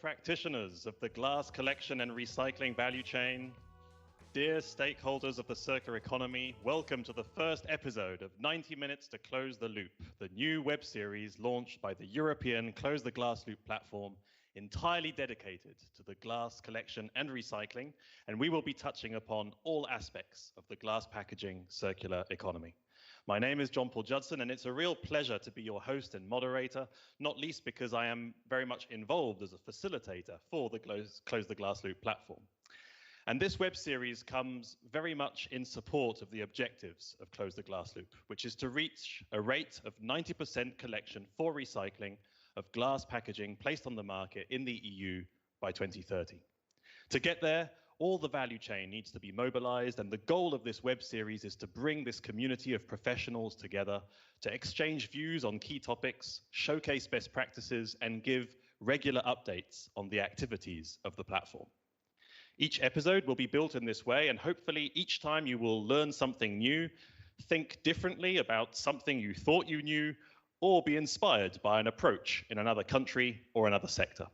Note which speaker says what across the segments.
Speaker 1: practitioners of the glass collection and recycling value chain, dear stakeholders of the circular economy, welcome to the first episode of 90 Minutes to Close the Loop, the new web series launched by the European Close the Glass Loop platform, entirely dedicated to the glass collection and recycling, and we will be touching upon all aspects of the glass packaging circular economy. My name is John Paul Judson, and it's a real pleasure to be your host and moderator, not least because I am very much involved as a facilitator for the Close the Glass Loop platform. And this web series comes very much in support of the objectives of Close the Glass Loop, which is to reach a rate of 90% collection for recycling of glass packaging placed on the market in the EU by 2030. To get there, all the value chain needs to be mobilized, and the goal of this web series is to bring this community of professionals together to exchange views on key topics, showcase best practices, and give regular updates on the activities of the platform. Each episode will be built in this way, and hopefully each time you will learn something new, think differently about something you thought you knew, or be inspired by an approach in another country or another sector.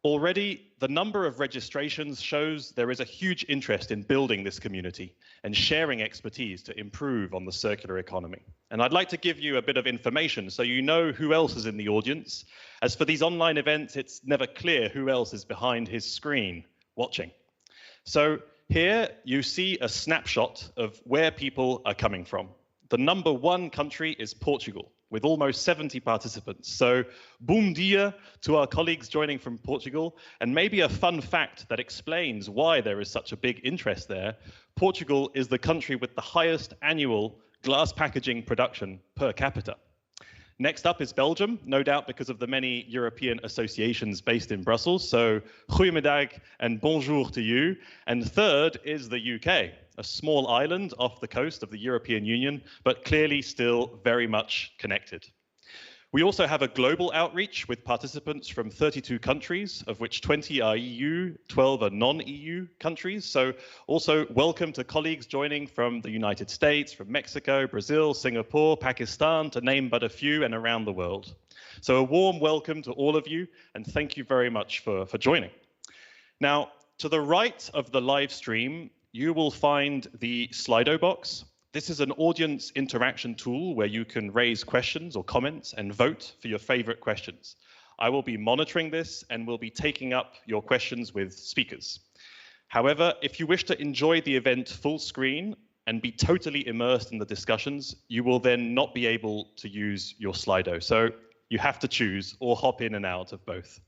Speaker 1: Already, the number of registrations shows there is a huge interest in building this community and sharing expertise to improve on the circular economy. And I'd like to give you a bit of information so you know who else is in the audience. As for these online events, it's never clear who else is behind his screen watching. So here you see a snapshot of where people are coming from. The number one country is Portugal, with almost 70 participants. So, bom dia to our colleagues joining from Portugal. And maybe a fun fact that explains why there is such a big interest there. Portugal is the country with the highest annual glass packaging production per capita. Next up is Belgium, no doubt because of the many European associations based in Brussels. So, goedemiddag and bonjour to you. And third is the UK, a small island off the coast of the European Union, but clearly still very much connected. We also have a global outreach with participants from 32 countries, of which 20 are EU, 12 are non-EU countries. So also welcome to colleagues joining from the United States, from Mexico, Brazil, Singapore, Pakistan, to name but a few, and around the world. So a warm welcome to all of you, and thank you very much for joining. Now, to the right of the live stream, you will find the Slido box. This is an audience interaction tool where you can raise questions or comments and vote for your favorite questions. I will be monitoring this and will be taking up your questions with speakers. However, if you wish to enjoy the event full screen and be totally immersed in the discussions, you will then not be able to use your Slido. So you have to choose or hop in and out of both.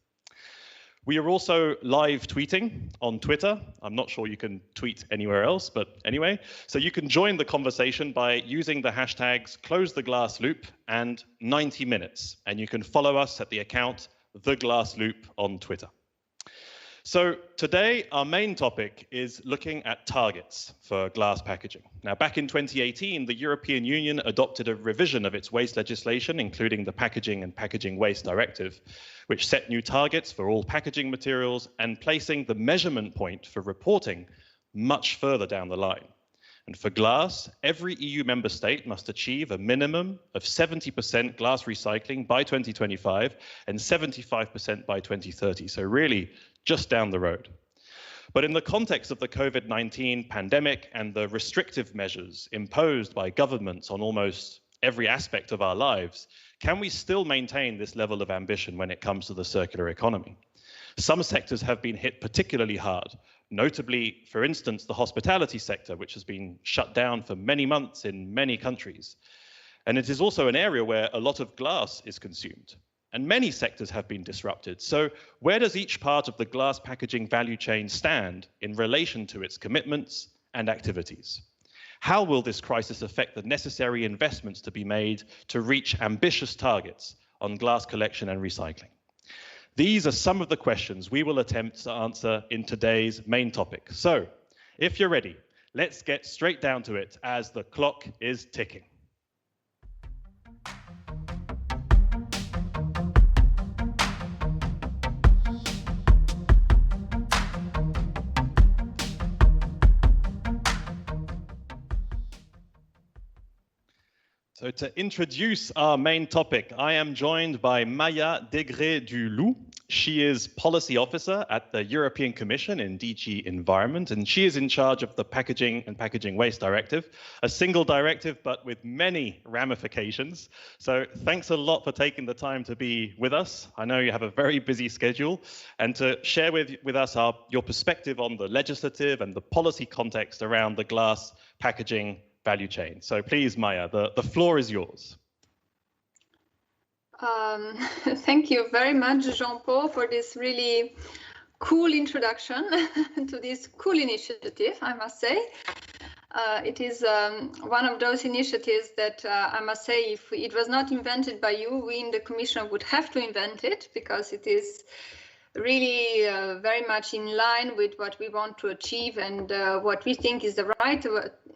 Speaker 1: We are also live tweeting on Twitter. I'm not sure you can tweet anywhere else, but anyway. So you can join the conversation by using the hashtags #CloseTheGlassLoop and 90 Minutes. And you can follow us at the account TheGlassLoop on Twitter. So today, our main topic is looking at targets for glass packaging. Now, back in 2018, the European Union adopted a revision of its waste legislation, including the Packaging and Packaging Waste Directive, which set new targets for all packaging materials and placing the measurement point for reporting much further down the line. And for glass, every EU member state must achieve a minimum of 70% glass recycling by 2025 and 75% by 2030. So really just down the road. But in the context of the COVID-19 pandemic and the restrictive measures imposed by governments on almost every aspect of our lives, can we still maintain this level of ambition when it comes to the circular economy? Some sectors have been hit particularly hard, notably, for instance, the hospitality sector, which has been shut down for many months in many countries. And it is also an area where a lot of glass is consumed. And many sectors have been disrupted. So where does each part of the glass packaging value chain stand in relation to its commitments and activities? How will this crisis affect the necessary investments to be made to reach ambitious targets on glass collection and recycling? These are some of the questions we will attempt to answer in today's main topic. So, if you're ready, let's get straight down to it as the clock is ticking. So to introduce our main topic, I am joined by Maja Desgrées du Loup, She is Policy Officer at the European Commission in DG Environment, and she is in charge of the Packaging and Packaging Waste Directive, a single directive, but with many ramifications. So thanks a lot for taking the time to be with us. I know you have a very busy schedule, and to share with us your perspective on the legislative and the policy context around the glass packaging value chain. So please, Maja, the floor is yours.
Speaker 2: Thank you very much, Jean-Paul, for this really cool introduction to this cool initiative, I must say. It is one of those initiatives that I must say, if it was not invented by you, we in the Commission would have to invent it, because it is really very much in line with what we want to achieve and what we think is the right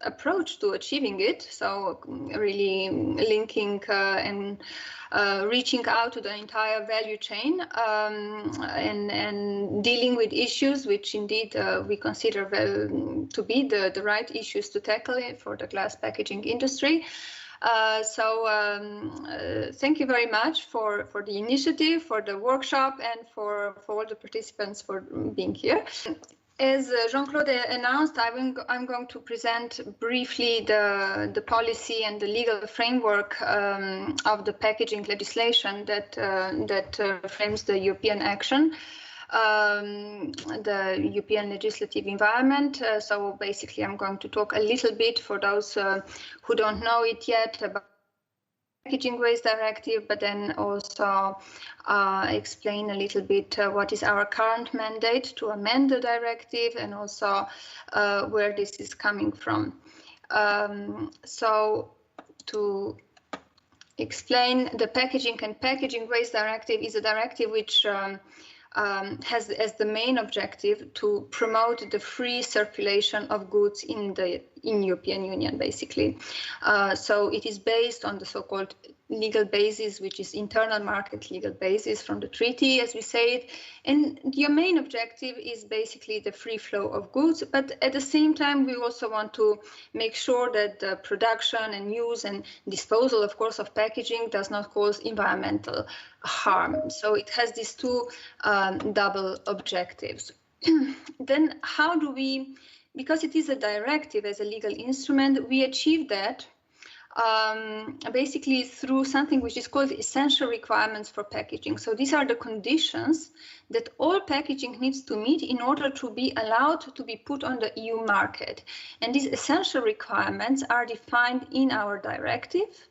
Speaker 2: approach to achieving it. So really linking and reaching out to the entire value chain and dealing with issues which indeed we consider to be the right issues to tackle for the glass packaging industry. Thank you very much for the initiative, for the workshop, and for all the participants for being here. As Jean-Claude announced, I'm going to present briefly the policy and the legal framework of the packaging legislation that frames the European action, the European legislative environment. So basically, I'm going to talk a little bit, for those who don't know it yet, about Packaging Waste Directive, but then also explain a little bit what is our current mandate to amend the directive, and also where this is coming from. So to explain, the Packaging and Packaging Waste Directive is a directive which has as the main objective to promote the free circulation of goods in European Union, basically. So it is based on the so-called legal basis, which is internal market legal basis from the treaty, as we say it. And the main objective is basically the free flow of goods. But at the same time, we also want to make sure that the production and use and disposal, of course, of packaging does not cause environmental harm. So it has these two double objectives. Then how do we, because it is a directive as a legal instrument, we achieve that basically through something which is called essential requirements for packaging. So these are the conditions that all packaging needs to meet in order to be allowed to be put on the EU market. And these essential requirements are defined in our directive.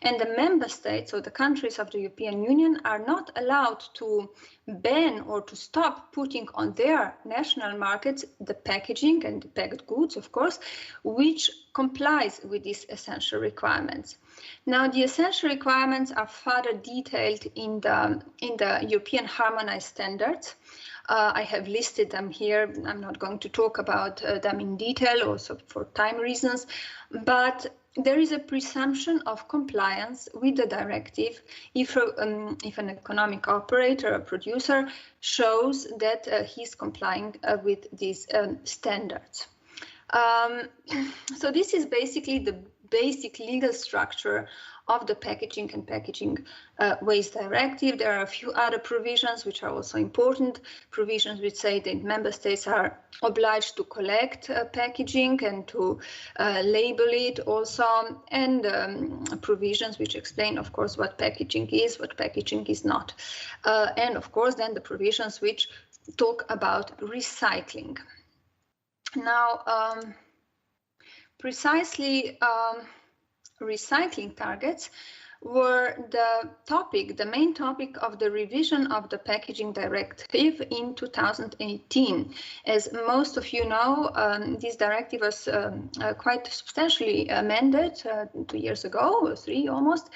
Speaker 2: And the member states, or the countries of the European Union, are not allowed to ban or to stop putting on their national markets the packaging and the packed goods, of course, which complies with these essential requirements. Now, the essential requirements are further detailed in the European harmonized standards. I have listed them here. I'm not going to talk about them in detail, also for time reasons, but there is a presumption of compliance with the directive if an economic operator or producer shows that he's complying with these standards. So this is basically the basic legal structure of the Packaging and Packaging Waste Directive. There are a few other provisions which are also important, provisions which say that member states are obliged to collect packaging and to label it also, and provisions which explain, of course, what packaging is not. And of course, then the provisions which talk about recycling. Now, precisely, recycling targets were the main topic of the revision of the Packaging Directive in 2018. As most of you know, this directive was quite substantially amended 2 years ago, or 3 almost.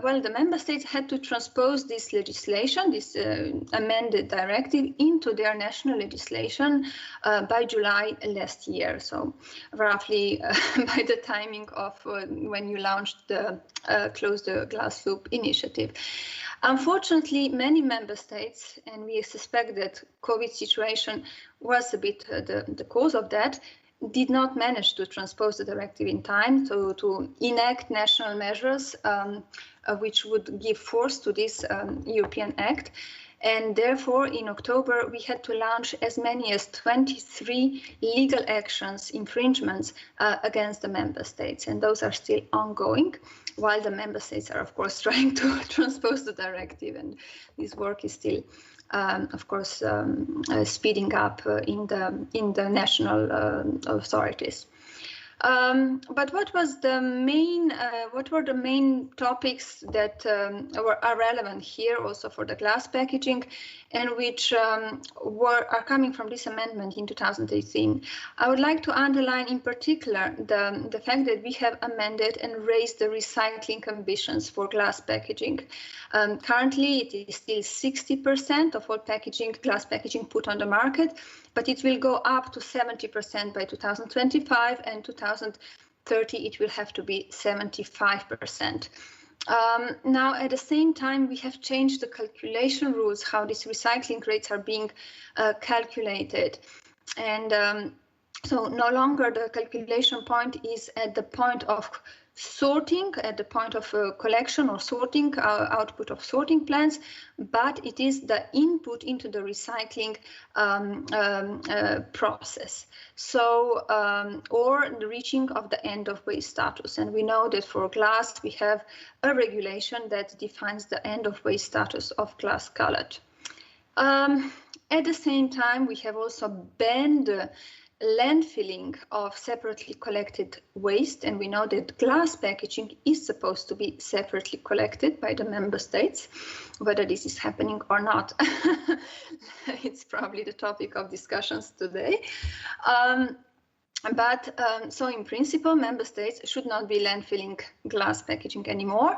Speaker 2: Well, the member states had to transpose this legislation, this amended directive, into their national legislation by July last year. So roughly by the timing of when you launched the Close the Glass Loop initiative. Unfortunately, many member states, and we suspect that COVID situation was a bit the cause of that, did not manage to transpose the directive in time to enact national measures which would give force to this European Act. And therefore, in October, we had to launch as many as 23 legal actions, infringements against the member states. And those are still ongoing, while the member states are, of course, trying to transpose the directive. And this work is still, of course, speeding up in the national authorities. But what were the main topics that are relevant here also for the glass packaging, and which are coming from this amendment in 2018? I would like to underline in particular the fact that we have amended and raised the recycling ambitions for glass packaging. Currently, it is still 60% of all glass packaging put on the market, but it will go up to 70% by 2025, and 2030 it will have to be 75%. Now, at the same time, we have changed the calculation rules, how these recycling rates are being calculated. And so no longer the calculation point is at the point of sorting, at the point of collection or sorting, output of sorting plants, but it is the input into the recycling process. So, or the reaching of the end of waste status. And we know that for glass, we have a regulation that defines the end of waste status of glass cullet. At the same time, we have also banned landfilling of separately collected waste, and we know that glass packaging is supposed to be separately collected by the member states. Whether this is happening or not, it's probably the topic of discussions today. So in principle, member states should not be landfilling glass packaging anymore.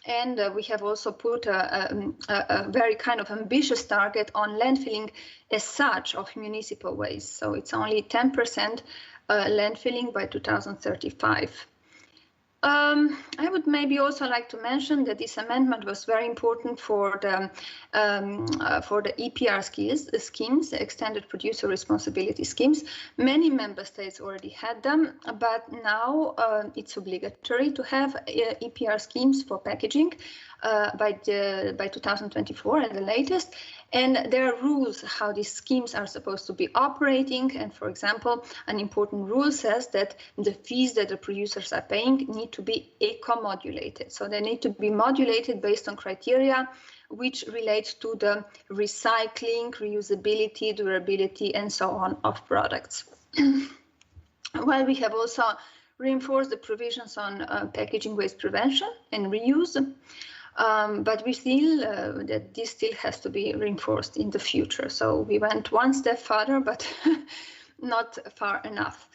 Speaker 2: And we have also put a very kind of ambitious target on landfilling as such of municipal waste. So it's only 10% landfilling by 2035. I would maybe also like to mention that this amendment was very important for the EPR schemes, the extended producer responsibility schemes. Many member states already had them, but now it's obligatory to have EPR schemes for packaging by 2024 at the latest. And there are rules how these schemes are supposed to be operating. And for example, an important rule says that the fees that the producers are paying need to be eco-modulated. So they need to be modulated based on criteria which relate to the recycling, reusability, durability, and so on of products. While we have also reinforced the provisions on packaging waste prevention and reuse. But we feel that this still has to be reinforced in the future. So we went one step further, but not far enough.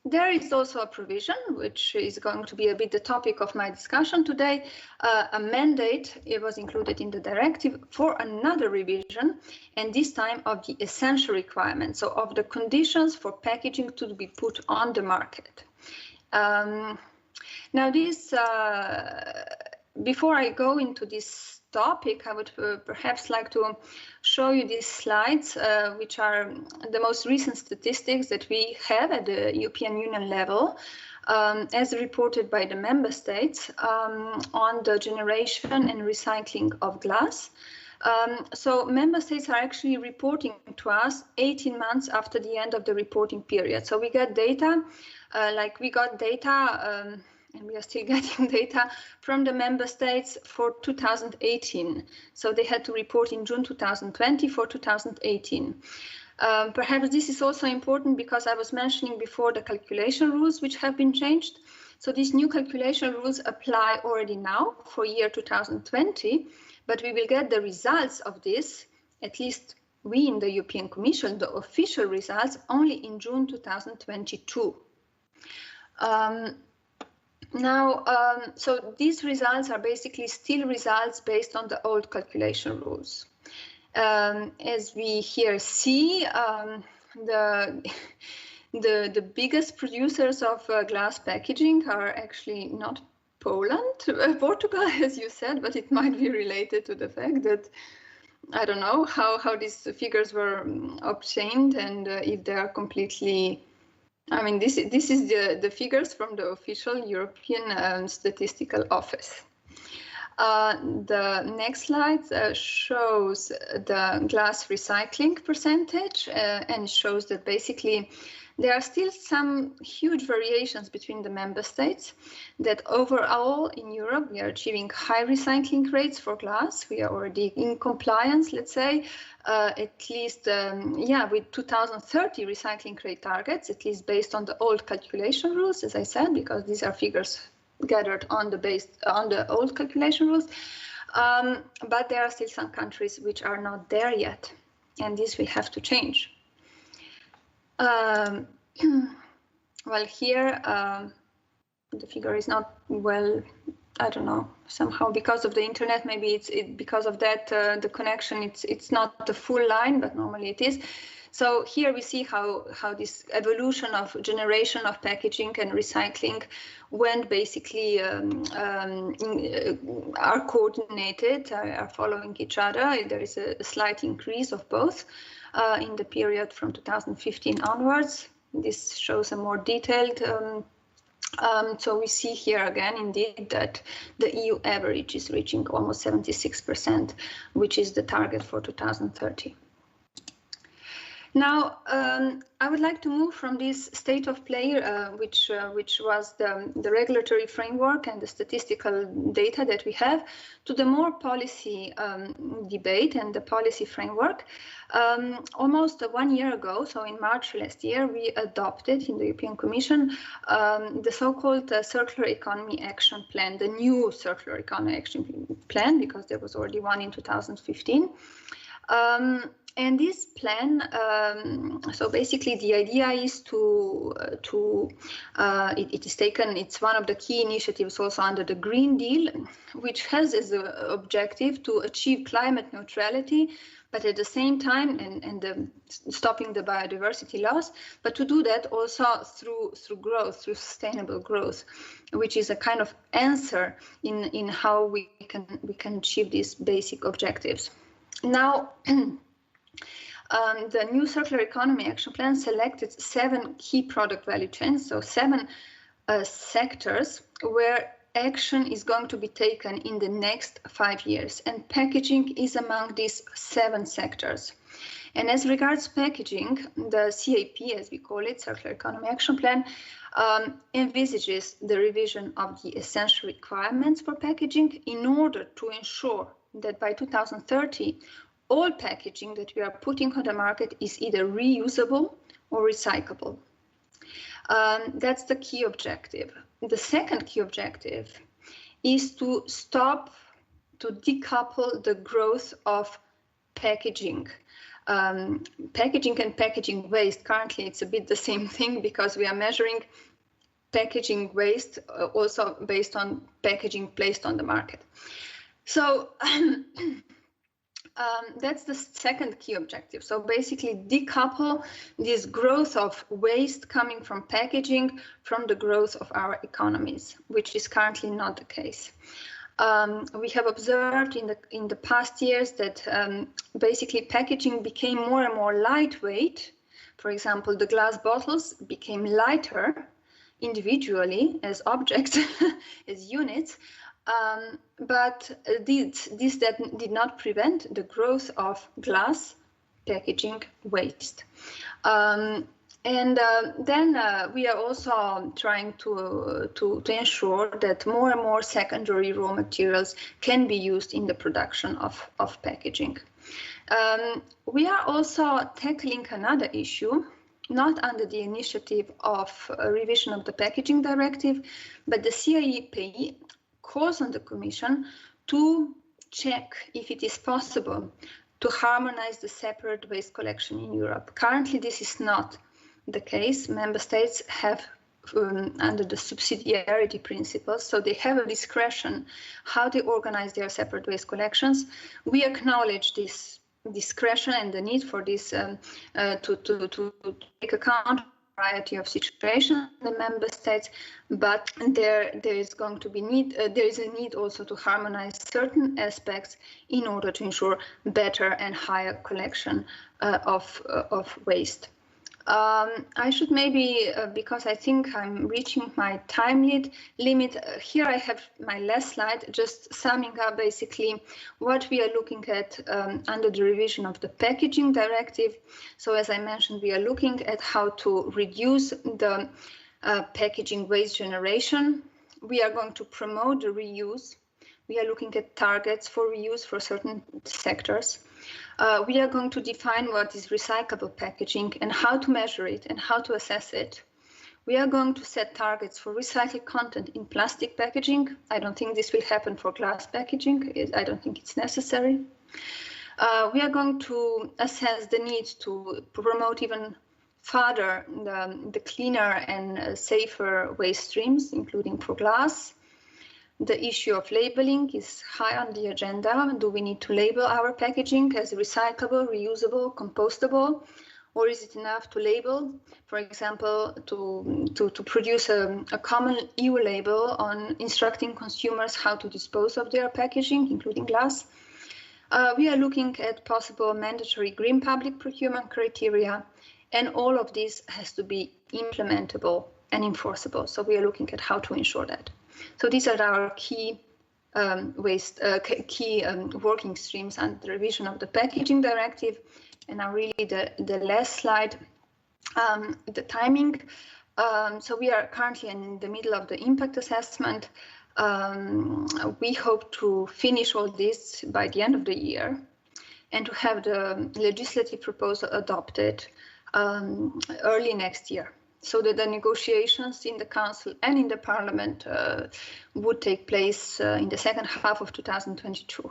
Speaker 2: There is also a provision, which is going to be a bit the topic of my discussion today, a mandate. It was included in the directive for another revision, and this time of the essential requirements, so of the conditions for packaging to be put on the market. Now this, before I go into this topic, I would perhaps like to show you these slides, which are the most recent statistics that we have at the European Union level, as reported by the member states on the generation and recycling of glass. So member states are actually reporting to us 18 months after the end of the reporting period. So we get data, and we are still getting data from the member states for 2018. So they had to report in June 2020 for 2018. Perhaps this is also important because I was mentioning before the calculation rules which have been changed. So these new calculation rules apply already now for year 2020, but we will get the results of this, at least we in the European Commission, the official results, only in June 2022. So these results are basically still results based on the old calculation rules. As we here see, the biggest producers of glass packaging are actually not Portugal, as you said, but it might be related to the fact that I don't know how these figures were obtained and if they are completely. I mean, this is the figures from the official European Statistical Office. The next slide shows the glass recycling percentage and shows that basically there are still some huge variations between the member states, that overall in Europe we are achieving high recycling rates for glass. We are already in compliance, let's say, at least with 2030 recycling rate targets, at least based on the old calculation rules, as I said, because these are figures gathered on the old calculation rules. But there are still some countries which are not there yet, and this will have to change. Well, here the figure is not well, I don't know, somehow because of the internet, maybe because of that the connection, it's not the full line, but normally it is. So here we see how this evolution of generation of packaging and recycling when basically are coordinated, are following each other. There is a slight increase of both in the period from 2015 onwards. This shows a more detailed. So we see here again, indeed, that the EU average is reaching almost 76%, which is the target for 2030. Now, I would like to move from this state of play, which was the regulatory framework and the statistical data that we have, to the more policy debate and the policy framework. Almost 1 year ago, so in March last year, we adopted in the European Commission the so-called Circular Economy Action Plan, the new Circular Economy Action Plan, because there was already one in 2015. And this plan, so basically the idea is it is taken, it's one of the key initiatives also under the Green Deal, which has as an objective to achieve climate neutrality, but at the same time, and stopping the biodiversity loss, but to do that also through growth, through sustainable growth, which is a kind of answer in how we can achieve these basic objectives. Now, the new Circular Economy Action Plan selected 7 key product value chains, so 7 sectors where action is going to be taken in the next 5 years, and packaging is among these 7 sectors. And as regards packaging, the CAP, as we call it, Circular Economy Action Plan, envisages the revision of the essential requirements for packaging in order to ensure that by 2030, all packaging that we are putting on the market is either reusable or recyclable. That's the key objective. The second key objective is to decouple the growth of packaging. Packaging and packaging waste, currently it's a bit the same thing because we are measuring packaging waste also based on packaging placed on the market. So that's the second key objective. So basically decouple this growth of waste coming from packaging from the growth of our economies, which is currently not the case. We have observed in the past years that basically packaging became more and more lightweight. For example, the glass bottles became lighter individually as objects, as units. But this did not prevent the growth of glass packaging waste. Then we are also trying to ensure that more and more secondary raw materials can be used in the production of packaging. We are also tackling another issue, not under the initiative of a revision of the packaging directive, but the CIEP calls on the Commission to check if it is possible to harmonize the separate waste collection in Europe. Currently, this is not the case. Member states have, under the subsidiarity principles, so they have a discretion how they organize their separate waste collections. We acknowledge this discretion and the need for this to take account variety of situations in the member states, but there is going to be there is a need also to harmonize certain aspects in order to ensure better and higher collection of waste. I should maybe, because I think I'm reaching my time limit, here I have my last slide, just summing up basically what we are looking at under the revision of the packaging directive. So as I mentioned, we are looking at how to reduce the packaging waste generation. We are going to promote the reuse. We are looking at targets for reuse for certain sectors. We are going to define what is recyclable packaging and how to measure it and how to assess it. We are going to set targets for recycled content in plastic packaging. I don't think this will happen for glass packaging. I don't think it's necessary. We are going to assess the need to promote even further the cleaner and safer waste streams, including for glass. The issue of labeling is high on the agenda. Do we need to label our packaging as recyclable, reusable, compostable, or is it enough to label, for example, to produce a common EU label on instructing consumers how to dispose of their packaging, including glass? We are looking at possible mandatory green public procurement criteria, and all of this has to be implementable and enforceable. So we are looking at how to ensure that. So these are our key working streams and the revision of the packaging directive. And now really the last slide, the timing. So we are currently in the middle of the impact assessment. We hope to finish all this by the end of the year and to have the legislative proposal adopted early next year, so that the negotiations in the Council and in the Parliament would take place in the second half of 2022.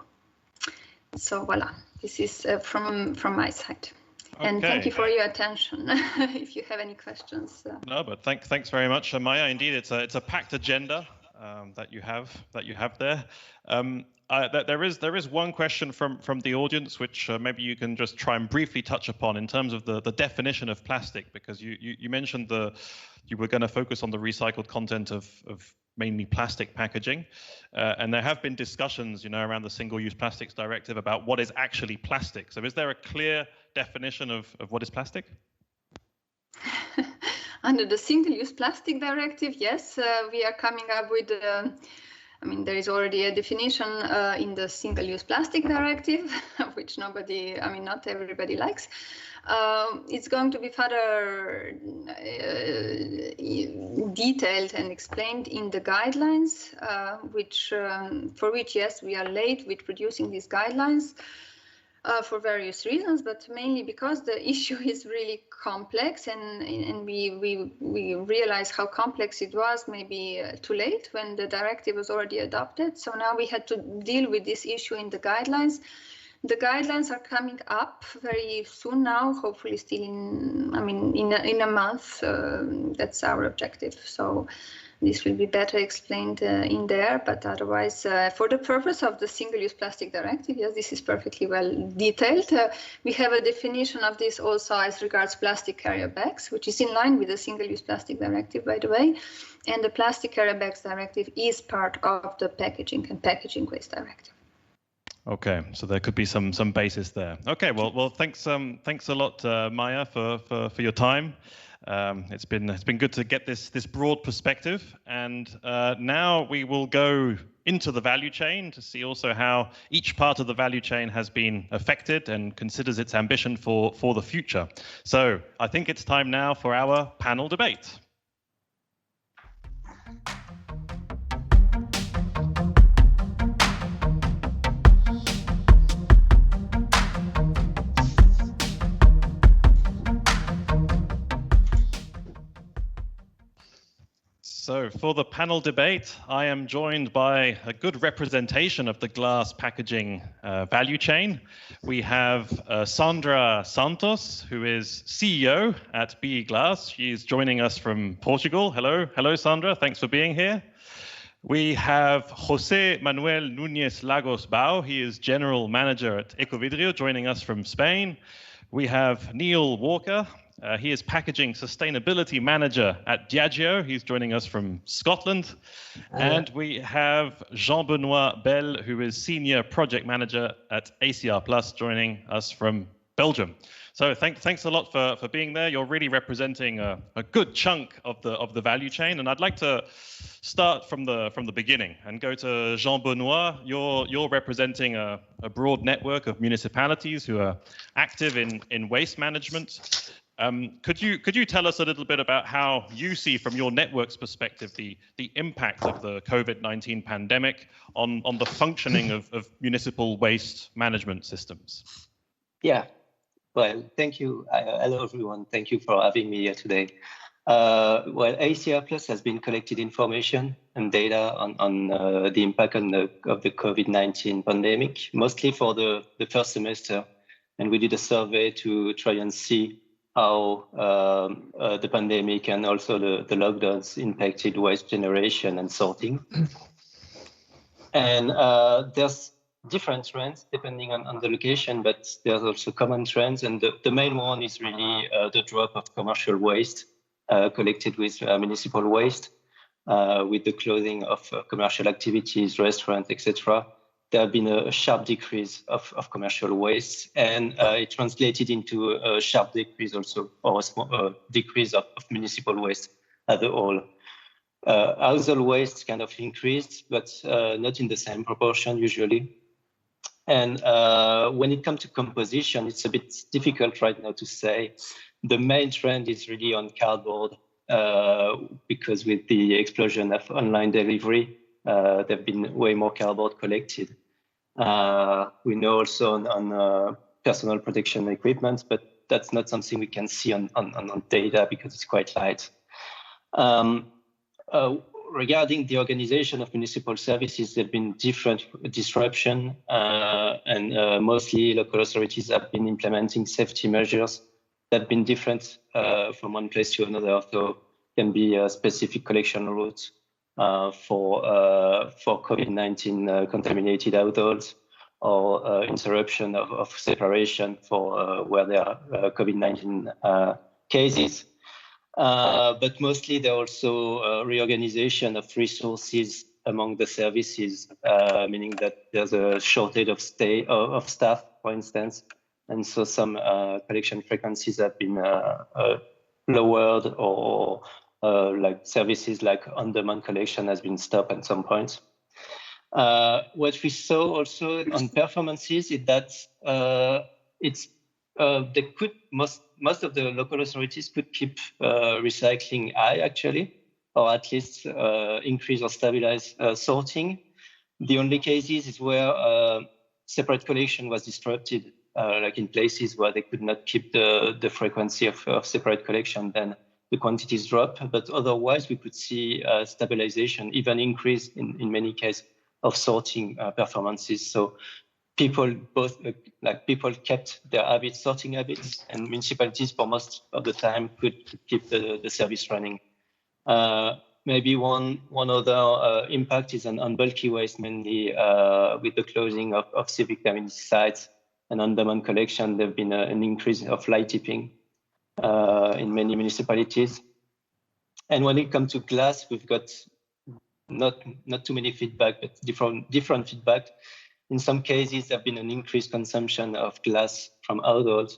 Speaker 2: So voila, this is from my side. Okay. And thank you for your attention. If you have any questions.
Speaker 1: No, but thanks very much, Maja. Indeed, it's a packed agenda that you have there. There is one question from the audience, which maybe you can just try and briefly touch upon in terms of the definition of plastic, because you mentioned you were going to focus on the recycled content of mainly plastic packaging, and there have been discussions, around the Single-Use Plastics Directive about what is actually plastic. So is there a clear definition of what is plastic?
Speaker 2: Under the Single-Use Plastic Directive, yes, we are coming up with there is already a definition in the Single-Use Plastic Directive, which not everybody likes. It's going to be further detailed and explained in the guidelines, for which, yes, we are late with producing these guidelines for various reasons, but mainly because the issue is really complex, and we realized how complex it was maybe too late when the directive was already adopted. So now we had to deal with this issue in the guidelines. The guidelines are coming up very soon now, hopefully still in a month. That's our objective. So this will be better explained in there, but otherwise, for the purpose of the Single-Use Plastic Directive, yes, this is perfectly well detailed. We have a definition of this also as regards plastic carrier bags, which is in line with the Single-Use Plastic Directive, by the way. And the Plastic Carrier Bags Directive is part of the Packaging and Packaging Waste Directive.
Speaker 1: Okay, so there could be some basis there. Okay, well, thanks a lot, Maja, for your time. It's been good to get this broad perspective, and now we will go into the value chain to see also how each part of the value chain has been affected and considers its ambition for the future. So I think it's time now for our panel debate. So for the panel debate, I am joined by a good representation of the glass packaging value chain. We have Sandra Santos, who is CEO at BE Glass. She is joining us from Portugal. Hello, Sandra. Thanks for being here. We have José Manuel Nuñez-Lagos Bao. He is General Manager at Ecovidrio, joining us from Spain. We have Niall Walker, He is Packaging Sustainability Manager at Diageo. He's joining us from Scotland. And we have Jean-Benoît Bell, who is Senior Project Manager at ACR Plus, joining us from Belgium. So thanks a lot for being there. You're really representing a good chunk of the value chain, and I'd like to start from the beginning and go to Jean-Benoît. You're representing a broad network of municipalities who are active in waste management. Could you tell us a little bit about how you see, from your network's perspective, the impact of the COVID-19 pandemic on the functioning of municipal waste management systems?
Speaker 3: Yeah. Well, thank you. Hello, everyone. Thank you for having me here today. Well, ACR Plus has been collecting information and data on the impact of the COVID-19 pandemic, mostly for the first semester. And we did a survey to try and see how the pandemic and also the lockdowns impacted waste generation and sorting. And there's different trends depending on the location, but there's also common trends. And the main one is really the drop of commercial waste collected with municipal waste, with the closing of commercial activities, restaurants, etc. There have been a sharp decrease of commercial waste, and it translated into a sharp decrease also, or a small decrease of municipal waste as a whole. Household waste kind of increased, but not in the same proportion usually. And when it comes to composition, it's a bit difficult right now to say. The main trend is really on cardboard, because with the explosion of online delivery, there have been way more cardboard collected. We know also on personal protection equipment, but that's not something we can see on data because it's quite light. Regarding the organization of municipal services, there have been different disruption, and mostly local authorities have been implementing safety measures that have been different from one place to another. So can be a specific collection route for COVID-19 contaminated households, or interruption of separation for where there are COVID-19 cases. But mostly there are also reorganization of resources among the services, meaning that there's a shortage of staff, for instance. And so some collection frequencies have been lowered, or like services like on-demand collection has been stopped at some point. What we saw also on performances is that they could most of the local authorities could keep recycling high, actually, or at least increase or stabilize sorting. The only cases is where separate collection was disrupted, like in places where they could not keep the frequency of separate collection, then the quantities drop. But otherwise, we could see stabilization, even increase in many cases of sorting performances. So people kept their sorting habits, and municipalities for most of the time could keep the service running. Maybe one other impact is on bulky waste, mainly with the closing of civic community sites and on-demand collection. There've been an increase of light tipping in many municipalities. And when it comes to glass, we've got not too many feedback, but different feedback. In some cases, there have been an increased consumption of glass from households.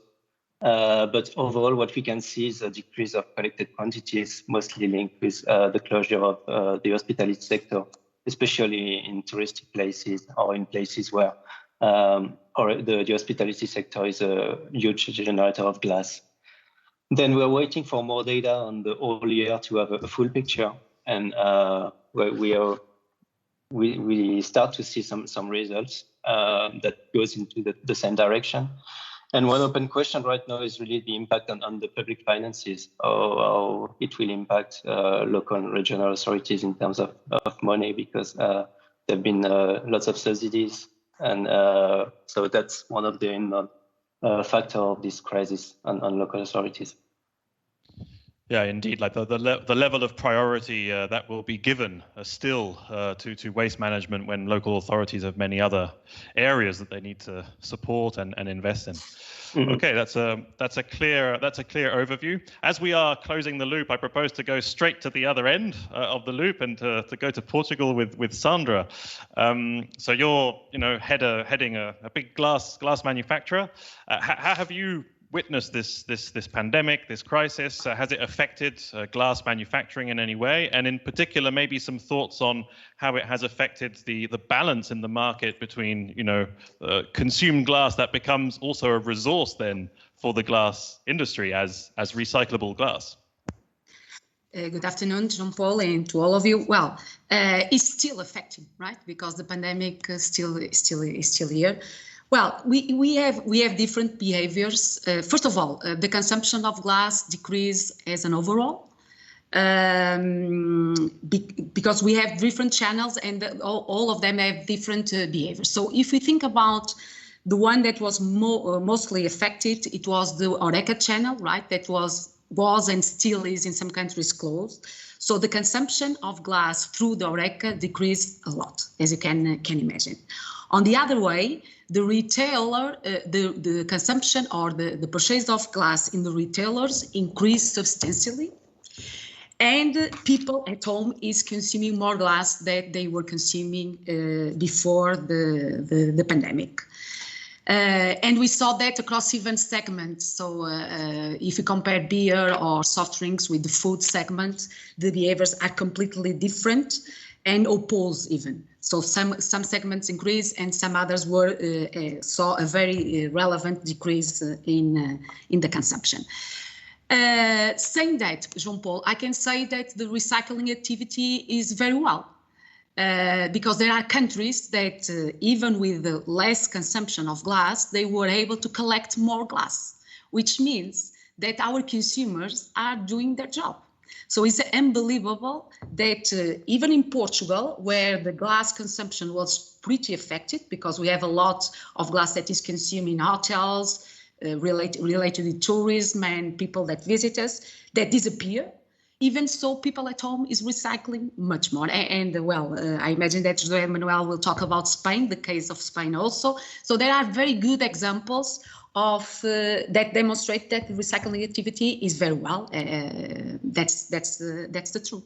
Speaker 3: But overall, what we can see is a decrease of collected quantities, mostly linked with the closure of the hospitality sector, especially in touristic places or in places where the hospitality sector is a huge generator of glass. Then we're waiting for more data on the whole year to have a full picture, and we start to see some results that goes into the same direction. And one open question right now is really the impact on the public finances, or how it will impact local and regional authorities in terms of money, because there have been lots of subsidies. And so that's one of the factors of this crisis on local authorities.
Speaker 1: Yeah, indeed. Like the level of priority that will be given still to waste management when local authorities have many other areas that they need to support and invest in. Mm-hmm. Okay, that's a clear overview. As we are closing the loop, I propose to go straight to the other end of the loop and to go to Portugal with Sandra. So you're heading a big glass manufacturer. How have you witnessed this pandemic, this crisis? Has it affected glass manufacturing in any way? And in particular, maybe some thoughts on how it has affected the balance in the market between, consumed glass that becomes also a resource then for the glass industry as recyclable glass.
Speaker 4: Good afternoon, Jean-Paul, and to all of you. Well, it's still affecting, right? Because the pandemic is still here. Well, we have different behaviors. First of all, the consumption of glass decreased as an overall, because we have different channels and all of them have different behaviors. So if we think about the one that was mostly affected, it was the HoReCa channel, right? That was and still is in some countries closed. So the consumption of glass through the HoReCa decreased a lot, as you can imagine. On the other way, the retailer, the consumption or the purchase of glass in the retailers increased substantially, and people at home is consuming more glass than they were consuming before the pandemic. And we saw that across even segments. So if you compare beer or soft drinks with the food segment, the behaviors are completely different and opposed even. So some segments increased and some others saw a very relevant decrease in the consumption. Saying that, Jean-Paul, I can say that the recycling activity is very well. Because there are countries that even with the less consumption of glass, they were able to collect more glass, which means that our consumers are doing their job. So it's unbelievable that even in Portugal, where the glass consumption was pretty affected, because we have a lot of glass that is consumed in hotels, related to tourism and people that visit us, that disappear. Even so, people at home is recycling much more. And I imagine that José and Manuel will talk about Spain, the case of Spain also. So there are very good examples of that demonstrate that the recycling activity is very well. That's the truth.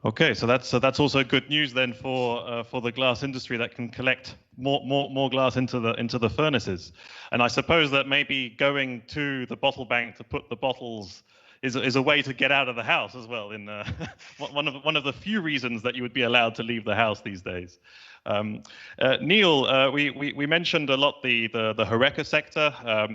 Speaker 1: Okay, so that's also good news then for the glass industry that can collect more glass into the furnaces. And I suppose that maybe going to the bottle bank to put the bottles is a way to get out of the house as well. In one of the few reasons that you would be allowed to leave the house these days. Niall, we mentioned a lot the HoReCa sector.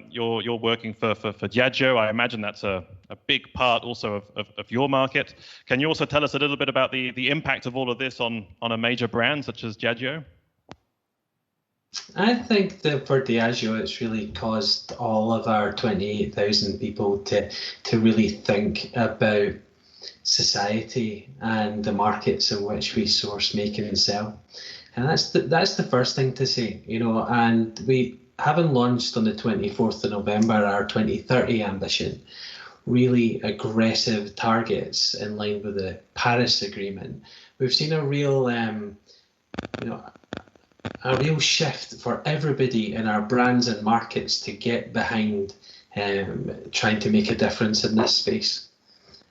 Speaker 1: You're working for Diageo. I imagine that's a big part also of your market. Can you also tell us a little bit about the impact of all of this on a major brand such as Diageo?
Speaker 5: I think that for Diageo, it's really caused all of our 28,000 people to really think about society and the markets in which we source, make and sell. And that's the first thing to say, and we haven't launched on the 24th of November our 2030 ambition, really aggressive targets in line with the Paris Agreement. We've seen a real shift for everybody in our brands and markets to get behind trying to make a difference in this space.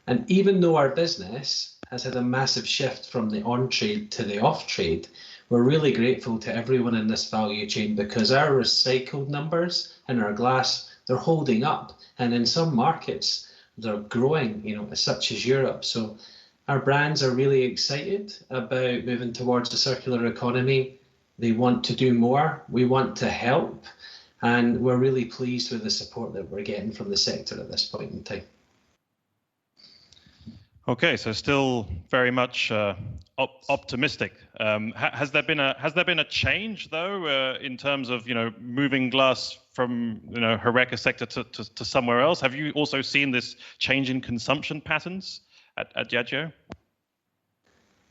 Speaker 5: And even though our business has had a massive shift from the on-trade to the off-trade, we're really grateful to everyone in this value chain because our recycled numbers in our glass, they're holding up. And in some markets, they're growing, such as Europe. So our brands are really excited about moving towards the circular economy. They want to do more. We want to help. And we're really pleased with the support that we're getting from the sector at this point in time.
Speaker 1: Okay, so still very much optimistic. Has there been a change though in terms of moving glass from HoReCa sector to somewhere else? Have you also seen this change in consumption patterns at Diageo?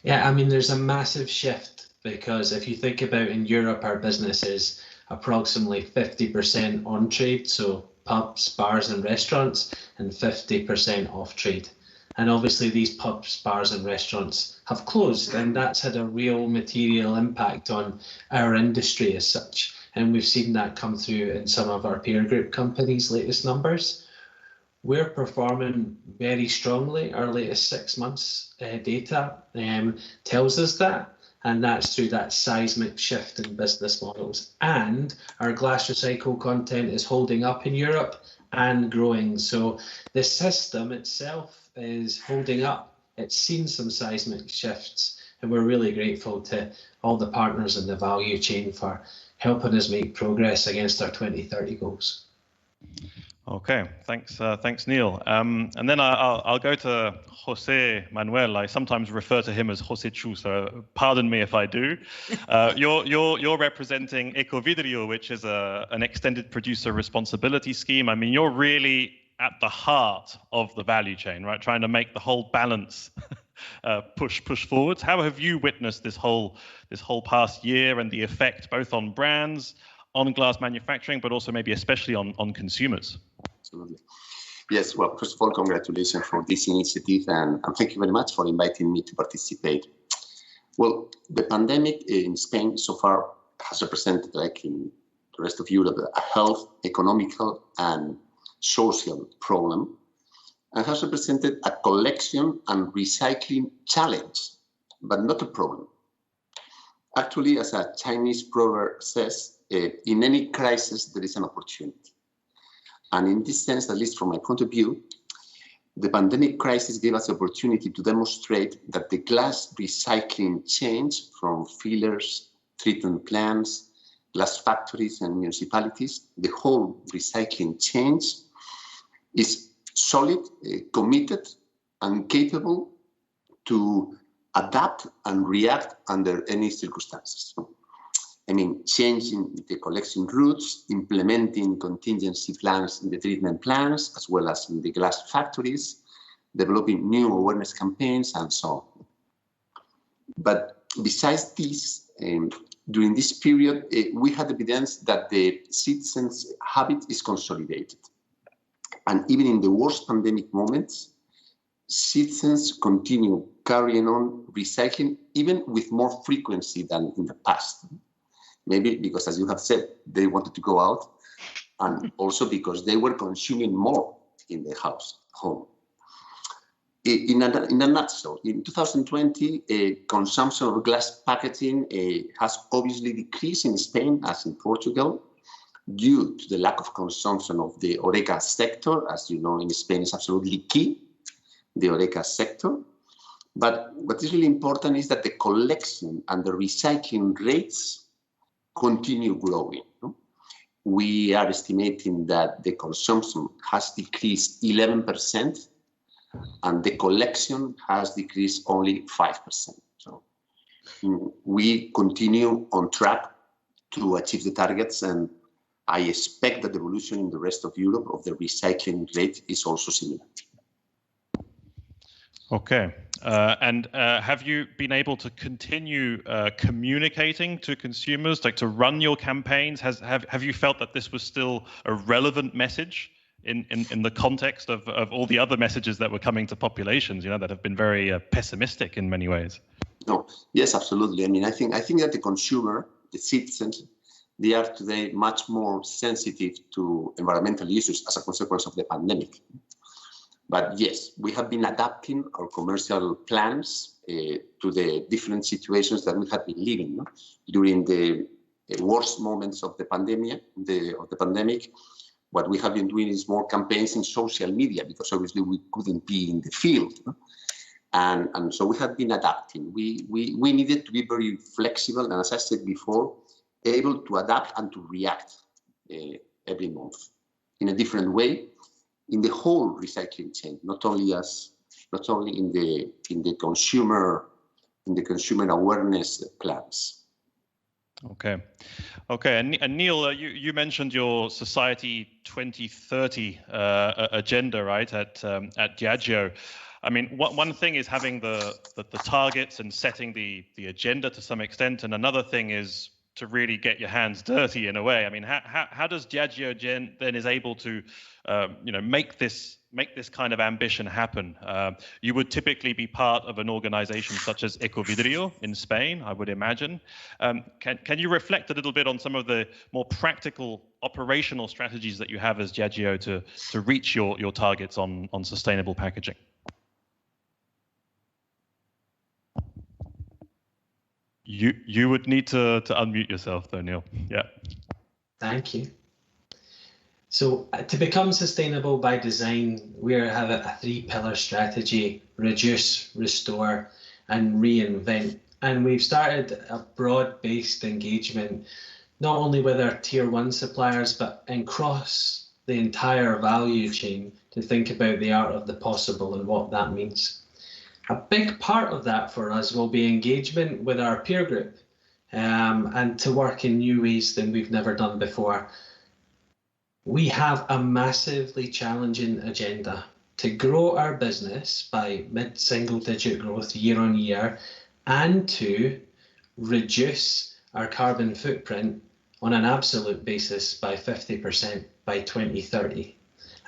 Speaker 5: Yeah, I mean there's a massive shift because if you think about in Europe, our business is approximately 50% on trade, so pubs, bars and restaurants, and 50% off-trade. And obviously these pubs, bars and restaurants have closed, and that's had a real material impact on our industry as such. And we've seen that come through in some of our peer group companies' latest numbers. We're performing very strongly. Our latest 6 months data tells us that. And that's through that seismic shift in business models. And our glass recycled content is holding up in Europe and growing. So the system itself is holding up. It's seen some seismic shifts, and we're really grateful to all the partners in the value chain for helping us make progress against our 2030 goals.
Speaker 1: Okay, thanks, Niall. And then I'll go to José Manuel. I sometimes refer to him as José Chu, so pardon me if I do. You're representing Ecovidrio, which is an extended producer responsibility scheme. I mean, you're really at the heart of the value chain, right? Trying to make the whole balance push forwards. How have you witnessed this whole past year and the effect both on brands, on glass manufacturing, but also maybe especially on consumers?
Speaker 6: Absolutely. Yes, well, first of all, congratulations for this initiative, and thank you very much for inviting me to participate. Well, the pandemic in Spain so far has represented, like in the rest of Europe, a health, economical, and social problem, and has represented a collection and recycling challenge, but not a problem. Actually, as a Chinese proverb says, in any crisis, there is an opportunity. And in this sense, at least from my point of view, the pandemic crisis gave us the opportunity to demonstrate that the glass recycling chain from fillers, treatment plants, glass factories and municipalities, the whole recycling chain is solid, committed and capable to adapt and react under any circumstances. I mean, changing the collection routes, implementing contingency plans in the treatment plants, as well as in the glass factories, developing new awareness campaigns, and so on. But besides this, during this period, we had evidence that the citizens' habit is consolidated. And even in the worst pandemic moments, citizens continue carrying on recycling, even with more frequency than in the past. Maybe because, as you have said, they wanted to go out, and also because they were consuming more in the home. In a nutshell, in 2020, consumption of glass packaging has obviously decreased in Spain as in Portugal due to the lack of consumption of the HoReCa sector. As you know, in Spain is absolutely key, the HoReCa sector. But what is really important is that the collection and the recycling rates continue growing. We are estimating that the consumption has decreased 11% and the collection has decreased only 5%. So we continue on track to achieve the targets, and I expect that the evolution in the rest of Europe of the recycling rate is also similar.
Speaker 1: Okay. And have you been able to continue communicating to consumers, like to run your campaigns? Have you felt that this was still a relevant message in the context of all the other messages that were coming to populations, you know, that have been very pessimistic in many ways?
Speaker 6: No, yes, absolutely. I mean, I think that the consumer, the citizens, they are today much more sensitive to environmental issues as a consequence of the pandemic. But yes, we have been adapting our commercial plans to the different situations that we have been living during the worst moments of the pandemic. What we have been doing is more campaigns in social media, because obviously we couldn't be in the field, and so we have been adapting. We needed to be very flexible, and as I said before, able to adapt and to react every month in a different way, in the whole recycling chain, not only in the consumer awareness plans.
Speaker 1: Okay. And Niall, you mentioned your Society 2030 agenda, right? At Diageo. I mean, one thing is having the targets and setting the agenda to some extent, and another thing is really get your hands dirty in a way. I mean, how does Diageo then is able to make this kind of ambition happen? You would typically be part of an organization such as Ecovidrio in Spain, I would imagine. Can you reflect a little bit on some of the more practical operational strategies that you have as Diageo to reach your targets on sustainable packaging? You would need to unmute yourself though, Niall. Yeah.
Speaker 5: Thank you. So to become sustainable by design, we have a 3-pillar strategy: reduce, restore, and reinvent. And we've started a broad-based engagement, not only with our tier 1 suppliers, but across the entire value chain to think about the art of the possible and what that means. A big part of that for us will be engagement with our peer group and to work in new ways than we've never done before. We have a massively challenging agenda to grow our business by mid-single-digit growth year on year and to reduce our carbon footprint on an absolute basis by 50% by 2030,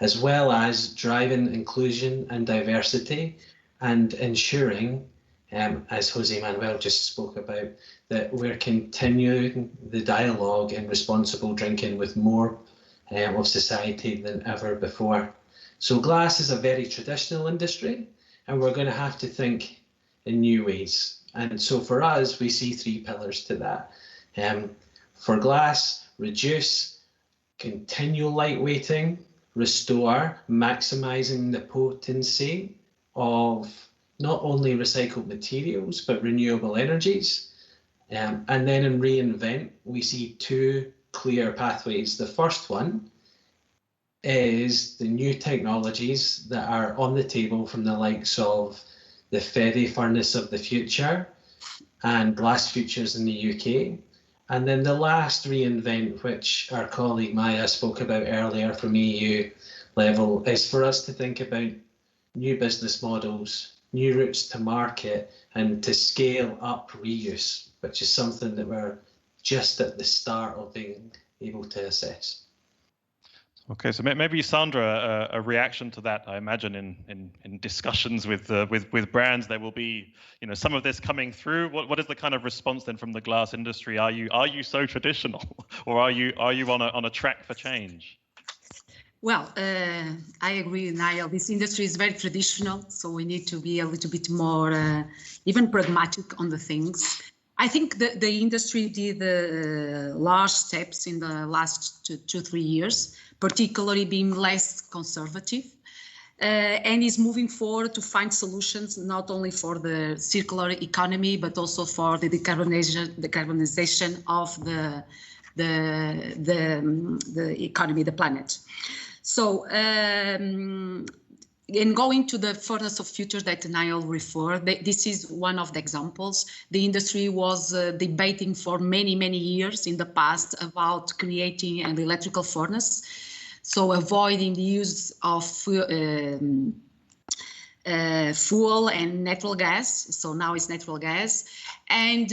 Speaker 5: as well as driving inclusion and diversity and ensuring, as José Manuel just spoke about, that we're continuing the dialogue in responsible drinking with more of society than ever before. So glass is a very traditional industry, and we're going to have to think in new ways. And so for us, we see 3 pillars to that. For glass, reduce, continue lightweighting, restore, maximizing the potency of not only recycled materials, but renewable energies. And then in reinvent, we see 2 clear pathways. The first one is the new technologies that are on the table from the likes of the FEVE furnace of the future and Glass Futures in the UK. And then the last reinvent, which our colleague Maja spoke about earlier from EU level, is for us to think about new business models, new routes to market, and to scale up reuse, which is something that we're just at the start of being able to assess.
Speaker 1: Okay, so maybe Sandra, a reaction to that. I imagine in discussions with brands, there will be some of this coming through. What is the kind of response then from the glass industry? Are you so traditional, or are you on a track for change?
Speaker 4: Well, I agree with Niall. This industry is very traditional, so we need to be a little bit more even pragmatic on the things. I think the industry did large steps in the last 2-3 years, particularly being less conservative, and is moving forward to find solutions not only for the circular economy, but also for the decarbonization of the economy, the planet. So, in going to the furnace of future that Niall referred, this is one of the examples. The industry was debating for many, many years in the past about creating an electrical furnace, so avoiding the use of fuel and natural gas. So now it's natural gas. And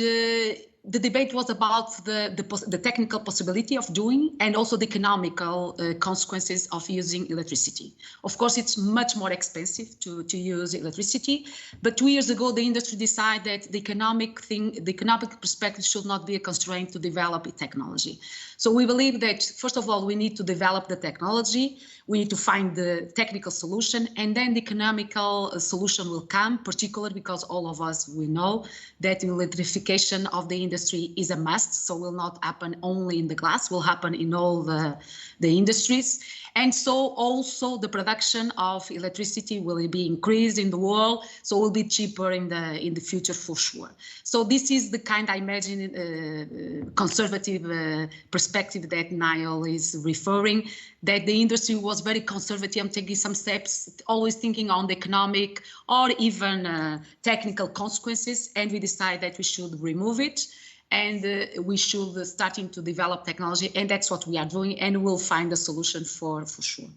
Speaker 4: the debate was about the technical possibility of doing and also the economical consequences of using electricity. Of course, it's much more expensive to use electricity, but 2 years ago, the industry decided that the economic perspective should not be a constraint to develop technology. So we believe that, first of all, we need to develop the technology, we need to find the technical solution, and then the economical solution will come, particularly because all of us, we know that electrification of the industry is a must, so will not happen only in the glass, will happen in all the industries. And so also the production of electricity will be increased in the world, so will be cheaper in the future for sure. So this is the kind, I imagine, conservative perspective that Niall is referring, that the industry was very conservative and taking some steps, always thinking on the economic or even technical consequences, and we decided that we should remove it. And we should starting to develop technology, and that's what we are doing, and we'll find a solution for sure.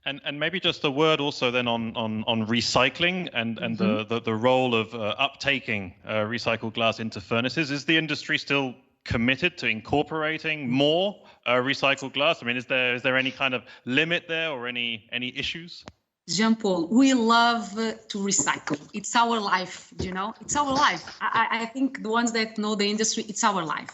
Speaker 1: And maybe just a word also then on recycling and the role of uptaking recycled glass into furnaces. Is the industry still committed to incorporating more recycled glass? I mean, is there any kind of limit there or any issues?
Speaker 4: Jean-Paul, we love to recycle. It's our life, you know, it's our life. I think the ones that know the industry, it's our life.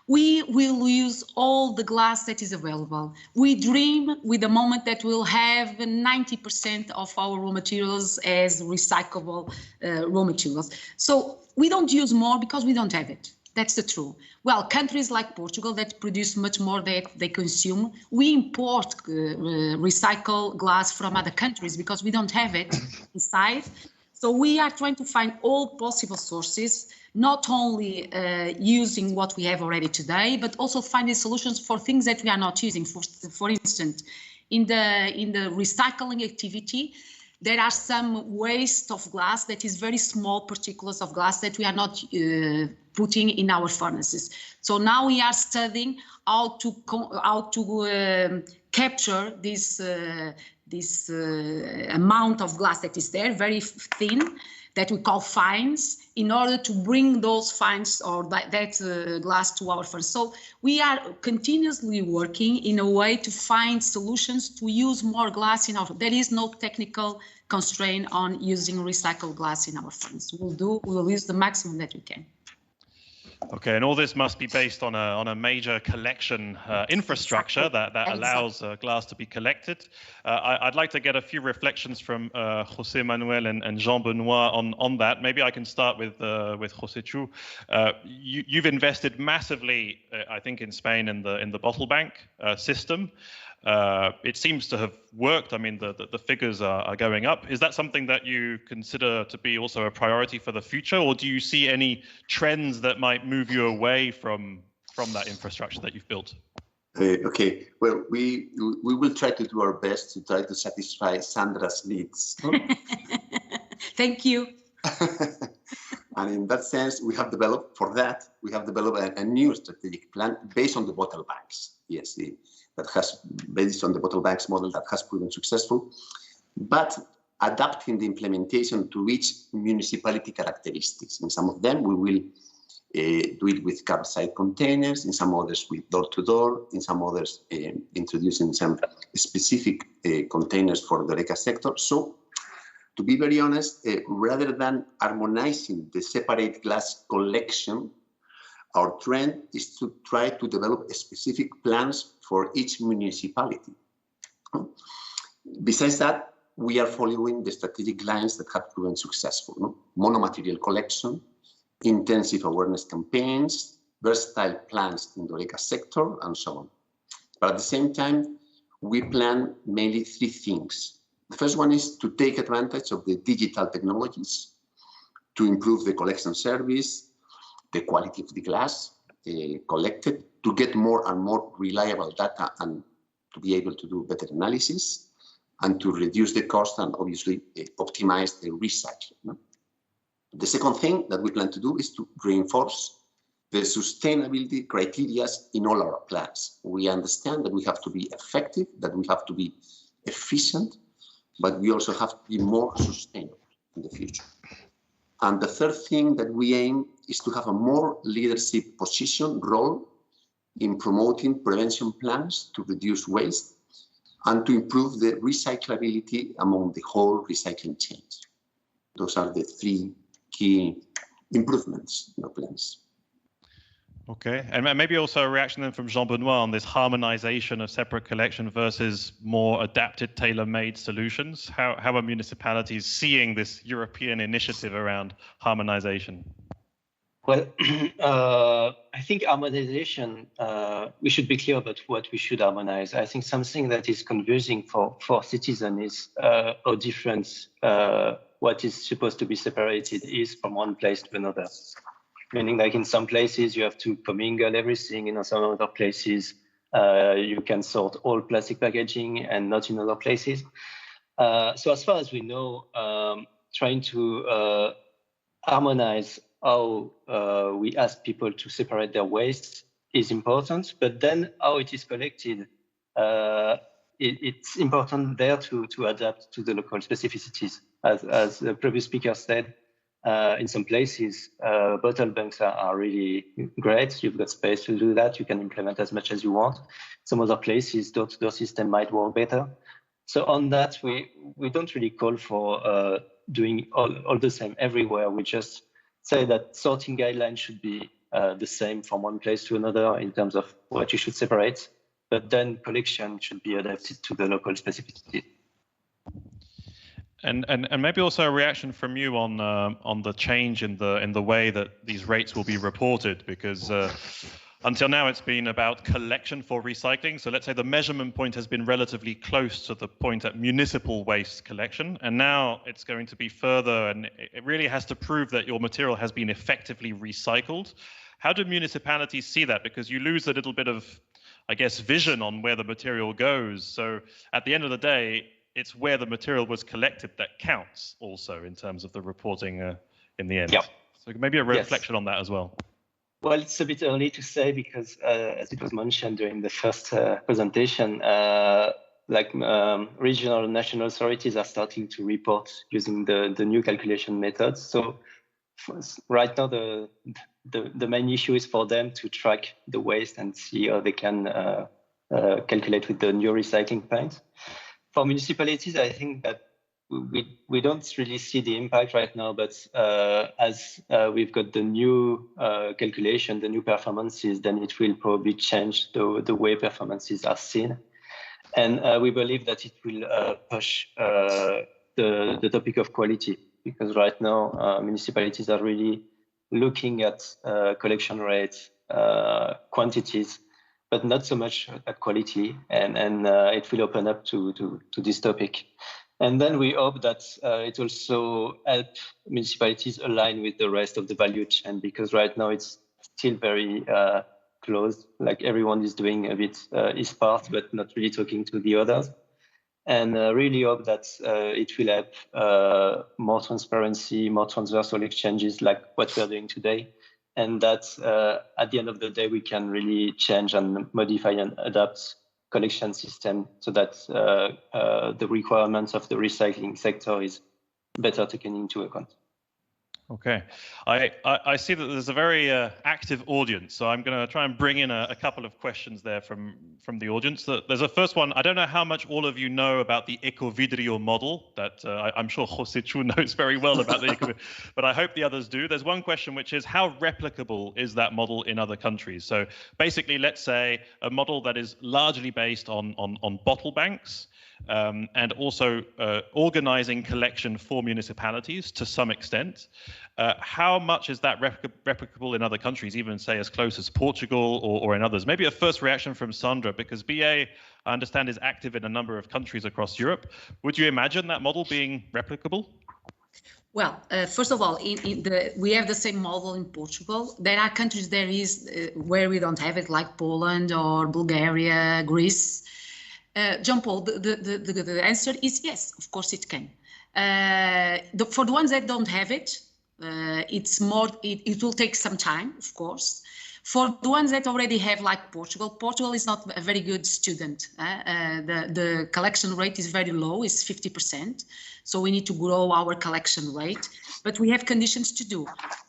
Speaker 4: We will use all the glass that is available. We dream with the moment that we'll have 90% of our raw materials as recyclable raw materials. So we don't use more because we don't have it. That's the truth. Well, countries like Portugal that produce much more than they consume, we import recycled glass from other countries because we don't have it inside. So we are trying to find all possible sources, not only using what we have already today, but also finding solutions for things that we are not using. For instance, in the recycling activity, there are some waste of glass that is very small particles of glass that we are not putting in our furnaces. So now we are studying how to capture this amount of glass that is there, very thin, that we call fines, in order to bring those fines or that glass to our furnace. So we are continuously working in a way to find solutions to use more glass in our. There is no technical constraint on using recycled glass in our furnace. We will use the maximum that we can.
Speaker 1: Okay, and all this must be based on a major collection infrastructure that allows glass to be collected. I'd like to get a few reflections from José, Manuel, and Jean-Benoît on that. Maybe I can start with José Chu. You've invested massively, I think, in Spain in the bottle bank system. It seems to have worked. I mean, the figures are going up. Is that something that you consider to be also a priority for the future, or do you see any trends that might move you away from that infrastructure that you've built?
Speaker 6: Okay, well, we will try to do our best to try to satisfy Sandra's needs.
Speaker 4: Thank you.
Speaker 6: And in that sense, we have developed a new strategic plan based on the bottle banks. Yes, that has based on the bottle banks model that has proven successful, but adapting the implementation to each municipality characteristics. In some of them, we will do it with curbside containers, in some others with door-to-door, in some others introducing some specific containers for the HoReCa sector. So, to be very honest, rather than harmonizing the separate glass collection, our trend is to try to develop specific plans for each municipality. Besides that, we are following the strategic lines that have proven successful. Monomaterial collection, intensive awareness campaigns, versatile plans in the HoReCa sector, and so on. But at the same time, we plan mainly three things. The first one is to take advantage of the digital technologies to improve the collection service, the quality of the glass collected, to get more and more reliable data and to be able to do better analysis, and to reduce the cost and obviously optimize the recycling. The second thing that we plan to do is to reinforce the sustainability criteria in all our plans. We understand that we have to be effective, that we have to be efficient, but we also have to be more sustainable in the future. And the third thing that we aim is to have a more leadership position role in promoting prevention plans to reduce waste and to improve the recyclability among the whole recycling chain. Those are the three key improvements in our plans.
Speaker 1: Okay, and maybe also a reaction then from Jean-Benoît on this harmonization of separate collection versus more adapted, tailor-made solutions. How are municipalities seeing this European initiative around harmonization?
Speaker 3: Well, I think harmonization, we should be clear about what we should harmonize. I think something that is confusing for citizens is how different what is supposed to be separated is from one place to another. Meaning, like in some places you have to commingle everything, in some other places you can sort all plastic packaging and not in other places. So as far as we know, trying to harmonize how we ask people to separate their waste is important, but then how it is collected, it's important there to adapt to the local specificities. As the previous speaker said, in some places, bottle banks are really great. You've got space to do that. You can implement as much as you want. Some other places, door-to-door system might work better. So on that, we don't really call for doing all the same everywhere. We just say that sorting guidelines should be the same from one place to another in terms of what you should separate, but then collection should be adapted to the local specificity.
Speaker 1: And maybe also a reaction from you on the change in the way that these rates will be reported, because until now it's been about collection for recycling. So let's say the measurement point has been relatively close to the point at municipal waste collection, and now it's going to be further, and it really has to prove that your material has been effectively recycled. How do municipalities see that? Because you lose a little bit of, I guess, vision on where the material goes. So at the end of the day, it's where the material was collected that counts also in terms of the reporting in the end.
Speaker 3: Yep.
Speaker 1: So maybe a reflection on that as well.
Speaker 3: Well, it's a bit early to say because, as it was mentioned during the first presentation, regional and national authorities are starting to report using the new calculation methods. So right now, the main issue is for them to track the waste and see how they can calculate with the new recycling point. For municipalities, I think that we don't really see the impact right now, but as we've got the new calculation, the new performances, then it will probably change the way performances are seen. And we believe that it will push the topic of quality, because right now municipalities are really looking at collection rates, quantities, but not so much at quality, and it will open up to this topic. And then we hope that it also helps municipalities align with the rest of the value chain, because right now it's still very closed, like everyone is doing a bit his part, but not really talking to the others. And really hope that it will help more transparency, more transversal exchanges like what we are doing today. And that at the end of the day, we can really change and modify and adapt collection system so that the requirements of the recycling sector is better taken into account.
Speaker 1: Okay, I see that there's a very active audience, so I'm going to try and bring in a couple of questions there from the audience. There's a first one. I don't know how much all of you know about the Ecovidrio model that I'm sure José Chu knows very well about the Ecovidrio, but I hope the others do. There's one question which is, how replicable is that model in other countries? So basically, let's say a model that is largely based on bottle banks, and also organizing collection for municipalities to some extent. How much is that replicable in other countries, even say as close as Portugal or in others? Maybe a first reaction from Sandra, because BA, I understand, is active in a number of countries across Europe. Would you imagine that model being replicable?
Speaker 4: Well, first of all, we have the same model in Portugal. There are countries where we don't have it, like Poland or Bulgaria, Greece. Jean-Paul, the answer is yes, of course it can. For the ones that don't have it, it will take some time, of course. For the ones that already have, like Portugal is not a very good student. The collection rate is very low, it's 50%. So we need to grow our collection rate, but we have conditions to do.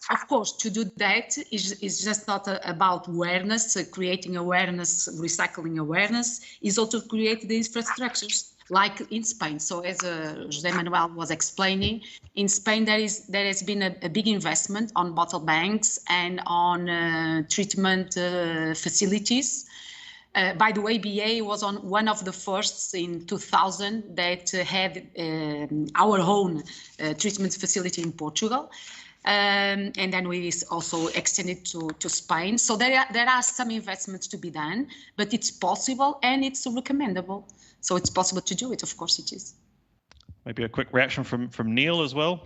Speaker 4: Of course, to do that is just not about awareness, creating awareness, recycling awareness, is also to create the infrastructures like in Spain. So as José Manuel was explaining, in Spain there has been a big investment on bottle banks and on treatment facilities. By the way, BA was on one of the firsts in 2000 that had our own treatment facility in Portugal. And then we also extended to Spain. So there are some investments to be done, but it's possible and it's recommendable. So it's possible to do it, of course it is.
Speaker 1: Maybe a quick reaction from Niall as well.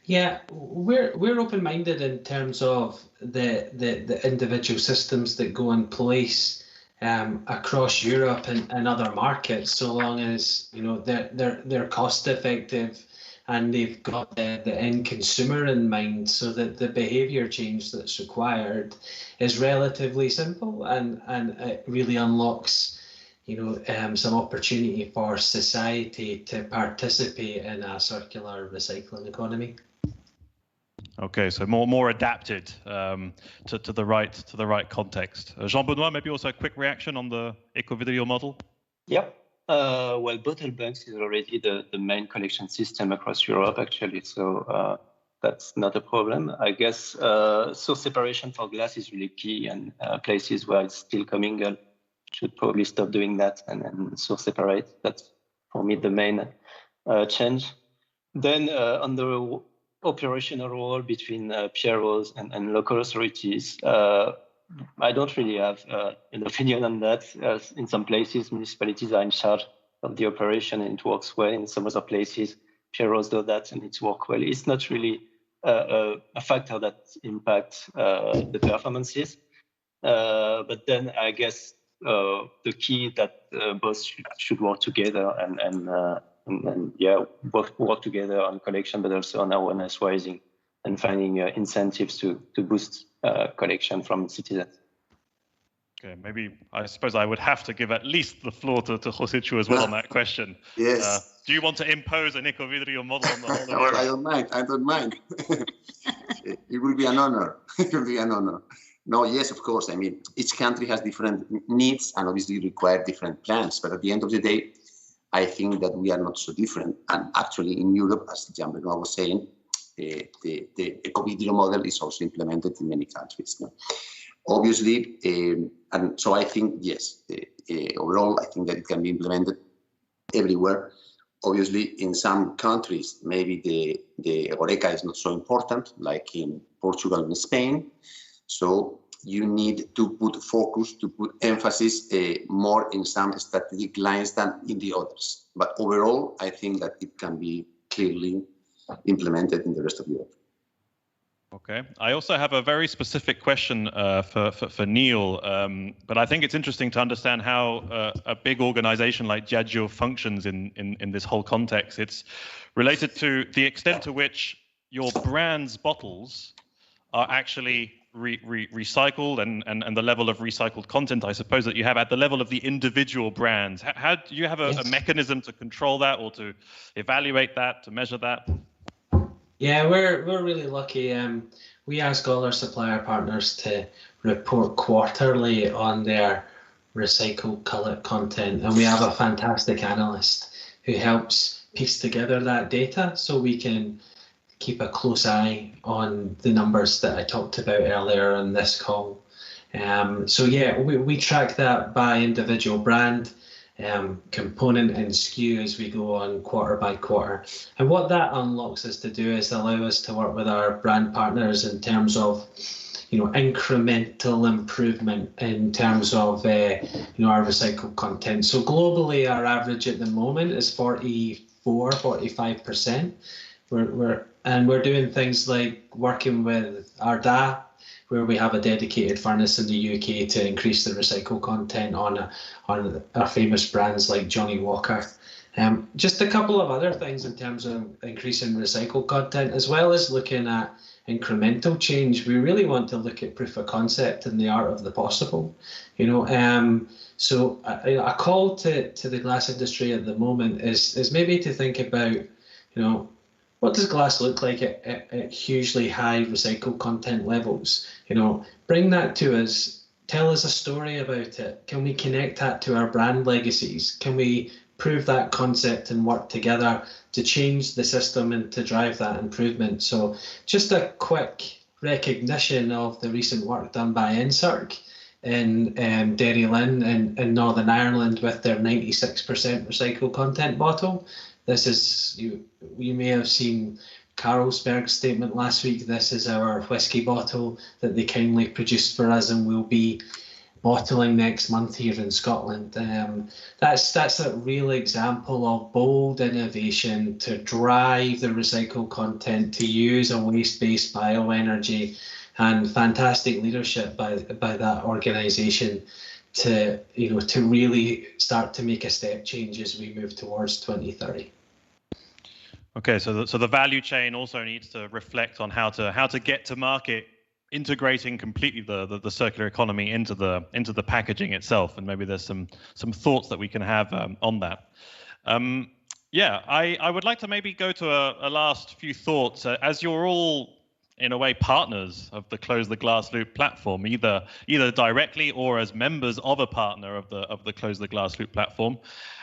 Speaker 5: Yeah, we're open-minded in terms of the individual systems that go in place across Europe and other markets, so long as they're cost-effective and they've got the end consumer in mind, so that the behaviour change that's required is relatively simple and it really unlocks some opportunity for society to participate in a circular recycling economy.
Speaker 1: Okay, so more adapted to the right context. Jean-Benoît, maybe also a quick reaction on the Ecovidrio model.
Speaker 3: Yep. Well, bottle banks is already the main collection system across Europe, actually. So that's not a problem. I guess source separation for glass is really key, and places where it's still commingled should probably stop doing that and source separate. That's for me the main change. Then on the operational role between PROs and local authorities, I don't really have an opinion on that. In some places, municipalities are in charge of the operation and it works well. In some other places, PROs do that and it works well. It's not really a factor that impacts the performances. But then I guess the key that both should work together and work together on collection, but also on awareness raising and finding incentives to boost collection from citizens.
Speaker 1: Okay, maybe I suppose I would have to give at least the floor to José as well on that question.
Speaker 6: Yes.
Speaker 1: Do you want to impose an Ecovidrio model on the whole of
Speaker 6: Well,
Speaker 1: Europe?
Speaker 6: I don't mind. It will be an honor. It will be an honor. No, yes, of course. I mean, each country has different needs and obviously require different plans. But at the end of the day, I think that we are not so different. And actually in Europe, as Jean-Benoît was saying, the Ecovidrio model is also implemented in many countries. No? Obviously, and so I think, yes, overall, I think that it can be implemented everywhere. Obviously, in some countries, maybe the Horeca is not so important, like in Portugal and Spain. So you need to put focus, to put emphasis more in some strategic lines than in the others. But overall, I think that it can be clearly implemented in the rest of Europe.
Speaker 1: Okay. I also have a very specific question for Niall, but I think it's interesting to understand how a big organization like Diageo functions in this whole context. It's related to the extent to which your brand's bottles are actually recycled and the level of recycled content, I suppose, that you have at the level of the individual brands. How do you have a mechanism to control that or to evaluate that, to measure that?
Speaker 5: Yeah, we're really lucky. We ask all our supplier partners to report quarterly on their recycled cullet content, and we have a fantastic analyst who helps piece together that data so we can keep a close eye on the numbers that I talked about earlier on this call. So yeah, we track that by individual brand, component and SKU as we go on quarter by quarter. And what that unlocks us to do is allow us to work with our brand partners in terms of, incremental improvement in terms of, our recycled content. So globally, our average at the moment is 45%. We're doing things like working with Arda, where we have a dedicated furnace in the UK to increase the recycled content on our famous brands like Johnnie Walker. Just a couple of other things in terms of increasing recycled content, as well as looking at incremental change. We really want to look at proof of concept and the art of the possible. So a call to the glass industry at the moment is maybe to think about, what does glass look like at hugely high recycled content levels? Bring that to us. Tell us a story about it. Can we connect that to our brand legacies? Can we prove that concept and work together to change the system and to drive that improvement? So just a quick recognition of the recent work done by NSERC in Derry Lynn in Northern Ireland with their 96% recycled content bottle. This is, you may have seen Carlsberg's statement last week. This is our whiskey bottle that they kindly produced for us and will be bottling next month here in Scotland. That's a real example of bold innovation to drive the recycled content, to use a waste-based bioenergy, and fantastic leadership by that organisation to really start to make a step change as we move towards 2030.
Speaker 1: Okay, so the value chain also needs to reflect on how to get to market integrating completely the circular economy into the packaging itself, and maybe there's some thoughts that we can have on that. Yeah, I would like to maybe go to a last few thoughts as you're all in a way partners of the Close the Glass Loop platform, either directly or as members of a partner of the Close the Glass Loop platform.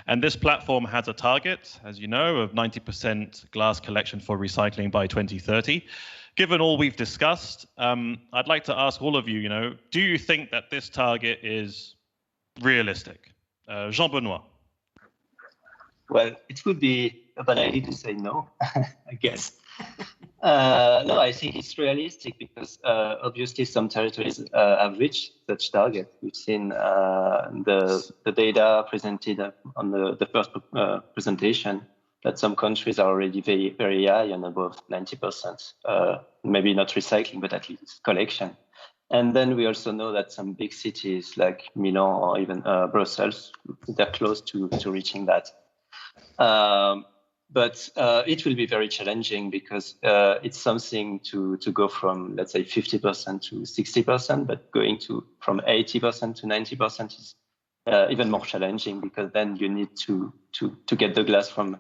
Speaker 1: And this platform has a target, as you know, of 90% glass collection for recycling by 2030. Given all we've discussed, I'd like to ask all of you, do you think that this target is realistic? Jean-Benoît.
Speaker 3: Well, it would be a bad idea to say no, I guess. No, I think it's realistic because obviously some territories have reached such target. We've seen the data presented on the first presentation that some countries are already very, very high and above 90%. Maybe not recycling, but at least collection. And then we also know that some big cities like Milan or even Brussels, they're close to reaching that. But it will be very challenging because it's something to go from, let's say, 50% to 60%, but going from 80% to 90% is even more challenging because then you need to get the glass from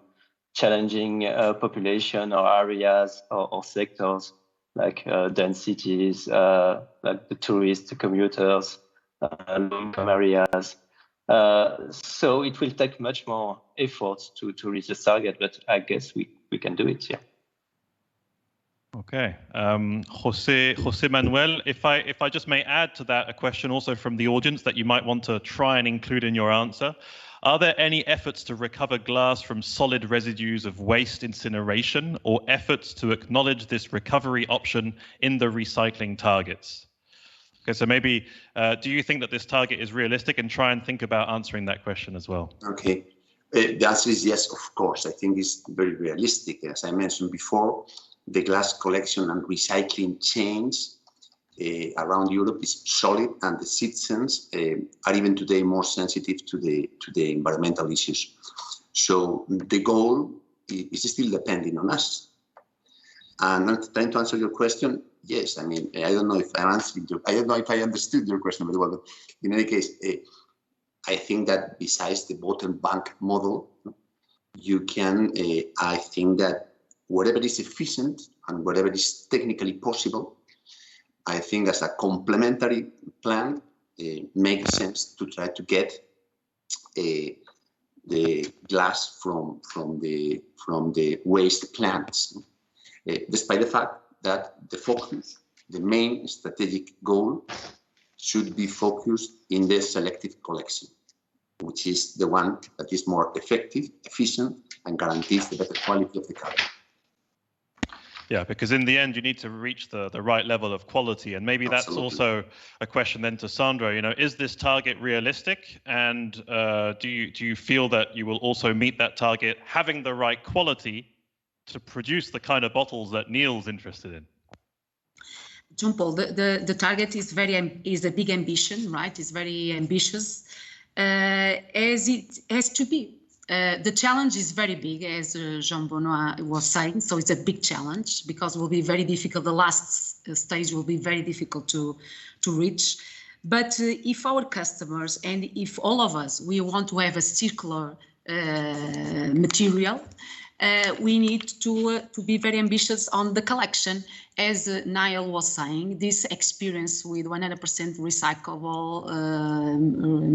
Speaker 3: challenging population or areas or sectors like dense cities, like the tourists, the commuters, low-income areas. So it will take much more effort to reach the target, but I guess we can do it, yeah.
Speaker 1: Okay, José Manuel, if I just may add to that a question also from the audience that you might want to try and include in your answer. Are there any efforts to recover glass from solid residues of waste incineration or efforts to acknowledge this recovery option in the recycling targets? Okay, so maybe, do you think that this target is realistic, and try and think about answering that question as well?
Speaker 6: Okay, the answer is yes, of course. I think it's very realistic. As I mentioned before, the glass collection and recycling chains around Europe is solid, and the citizens are even today more sensitive to the environmental issues. So the goal is still depending on us. And I'm trying to answer your question. Yes, I mean, I don't know if I answered I don't know if I understood your question very well, but in any case, I think that besides the bottom bank model, you can, I think that whatever is efficient and whatever is technically possible, I think as a complementary plan, makes sense to try to get the glass from the waste plants, despite the fact that the focus, the main strategic goal, should be focused in the selective collection, which is the one that is more effective, efficient, and guarantees the better quality of the carbon.
Speaker 1: Yeah, because in the end, you need to reach the right level of quality. And maybe that's also a question then to Sandra, is this target realistic? And do you feel that you will also meet that target having the right quality to produce the kind of bottles that Niall's interested in?
Speaker 4: Jean-Paul, the target is a big ambition, right? It's very ambitious, as it has to be. The challenge is very big, as Jean-Benoît was saying, so it's a big challenge because it will be very difficult. The last stage will be very difficult to reach. But if our customers and if all of us, we want to have a circular material, we need to be very ambitious on the collection. As Niall was saying, this experience with 100% recyclable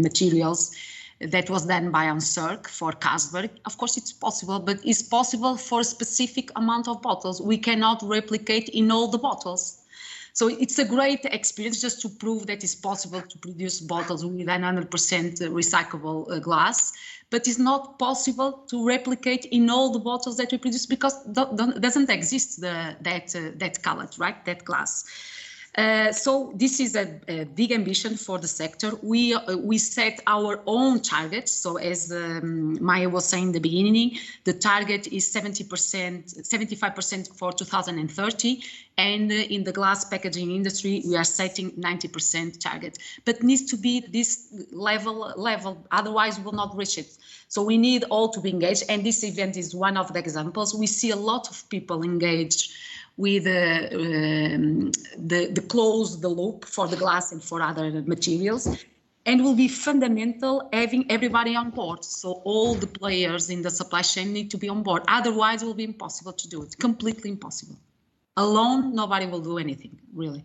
Speaker 4: materials that was done by Ansirk for Carlsberg, of course it's possible, but it's possible for a specific amount of bottles. We cannot replicate in all the bottles. So it's a great experience just to prove that it's possible to produce bottles with 100% recyclable glass, but it's not possible to replicate in all the bottles that we produce because doesn't exist that color, right? That glass. So this is a big ambition for the sector. We set our own targets. So as Maja was saying in the beginning, the target is 75% for 2030. And in the glass packaging industry, we are setting 90% target. But needs to be this level, otherwise we will not reach it. So we need all to be engaged. And this event is one of the examples. We see a lot of people engaged with the close the loop for the glass and for other materials, and will be fundamental having everybody on board. So all the players in the supply chain need to be on board. Otherwise, it will be impossible to do it. Completely impossible. Alone, nobody will do anything, really.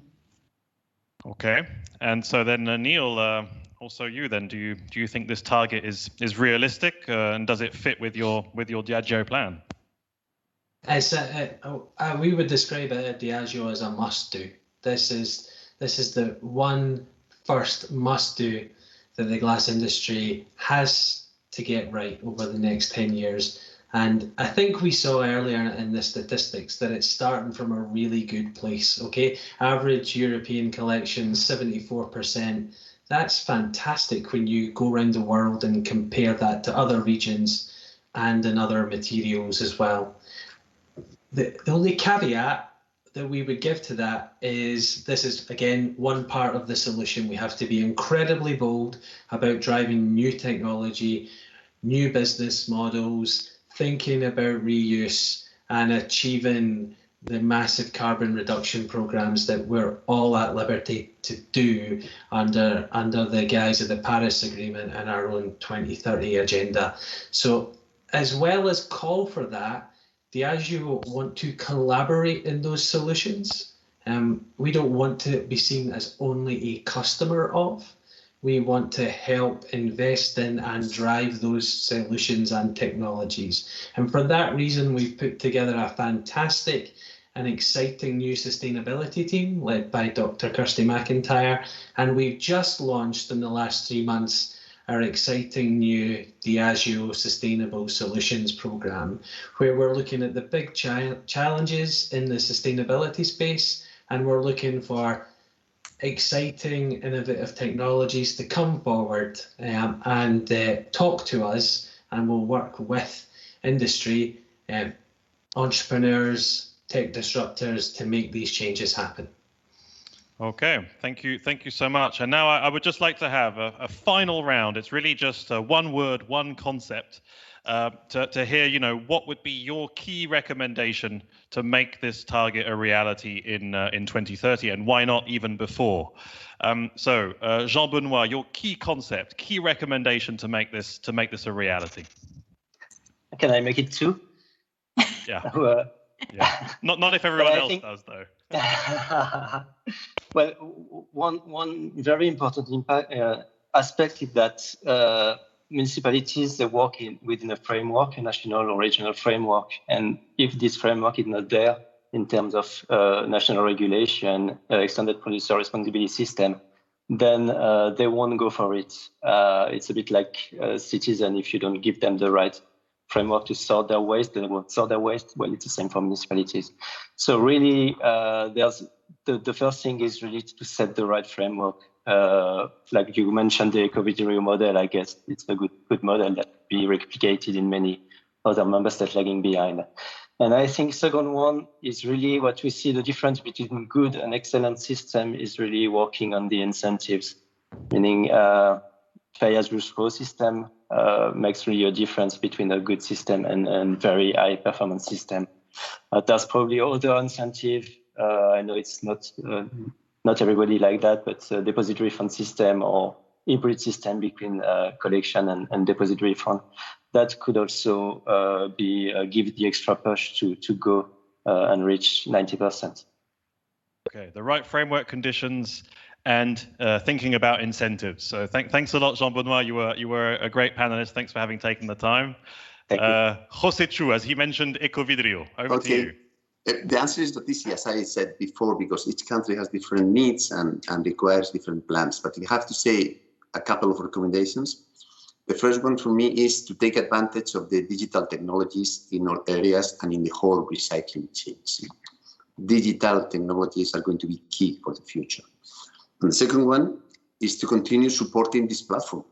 Speaker 1: Okay, and so then Niall, also you then, do you think this target is realistic, and does it fit with your Diageo plan?
Speaker 5: We would describe it at Diageo as a must-do. This is the one first must-do that the glass industry has to get right over the next 10 years. And I think we saw earlier in the statistics that it's starting from a really good place, okay? Average European collection, 74%. That's fantastic when you go around the world and compare that to other regions and in other materials as well. The only caveat that we would give to that is this is, again, one part of the solution. We have to be incredibly bold about driving new technology, new business models, thinking about reuse and achieving the massive carbon reduction programs that we're all at liberty to do under the guise of the Paris Agreement and our own 2030 agenda. So as well as call for that, Diageo want to collaborate in those solutions. We don't want to be seen as only a customer of. We want to help invest in and drive those solutions and technologies. And for that reason, we've put together a fantastic and exciting new sustainability team led by Dr. Kirsty McIntyre. And we've just launched in the last 3 months our exciting new Diageo Sustainable Solutions Programme, where we're looking at the big challenges in the sustainability space, and we're looking for exciting, innovative technologies to come forward and talk to us, and we'll work with industry, entrepreneurs, tech disruptors to make these changes happen.
Speaker 1: Okay, thank you so much. And now I would just like to have a final round. It's really just one word, one concept, to hear, what would be your key recommendation to make this target a reality in 2030, and why not even before? So Jean-Benoît, your key concept, key recommendation to make this a reality.
Speaker 3: Can I make it two?
Speaker 1: Yeah. Yeah. Not if everyone else does, though.
Speaker 3: Well, one very important aspect is that municipalities, they work within a framework, a national or regional framework. And if this framework is not there in terms of national regulation, extended producer responsibility system, then they won't go for it. It's a bit like a citizen. If you don't give them the right framework to sort their waste, they won't sort their waste. Well, it's the same for municipalities. So really, the first thing is really to set the right framework. Like you mentioned, the Ecovidrio model, I guess it's a good model that can be replicated in many other member states lagging behind. And I think second one is really what we see the difference between good and excellent system is really working on the incentives, meaning pay-as-you-throw system makes really a difference between a good system and very high performance system. There's probably other incentive. I know it's not everybody like that, but depository fund system or hybrid system between collection and depository fund, that could also give the extra push to go and reach 90%.
Speaker 1: Okay, the right framework conditions and thinking about incentives. So thanks a lot, Jean-Benoît. You were a great panelist. Thanks for having taken the time.
Speaker 3: Thank you.
Speaker 1: José Chu, as he mentioned, Ecovidrio. Over to you.
Speaker 6: The answer is not easy, as I said before, because each country has different needs and requires different plans. But we have to say a couple of recommendations. The first one for me is to take advantage of the digital technologies in all areas and in the whole recycling chain. Digital technologies are going to be key for the future. And the second one is to continue supporting this platform,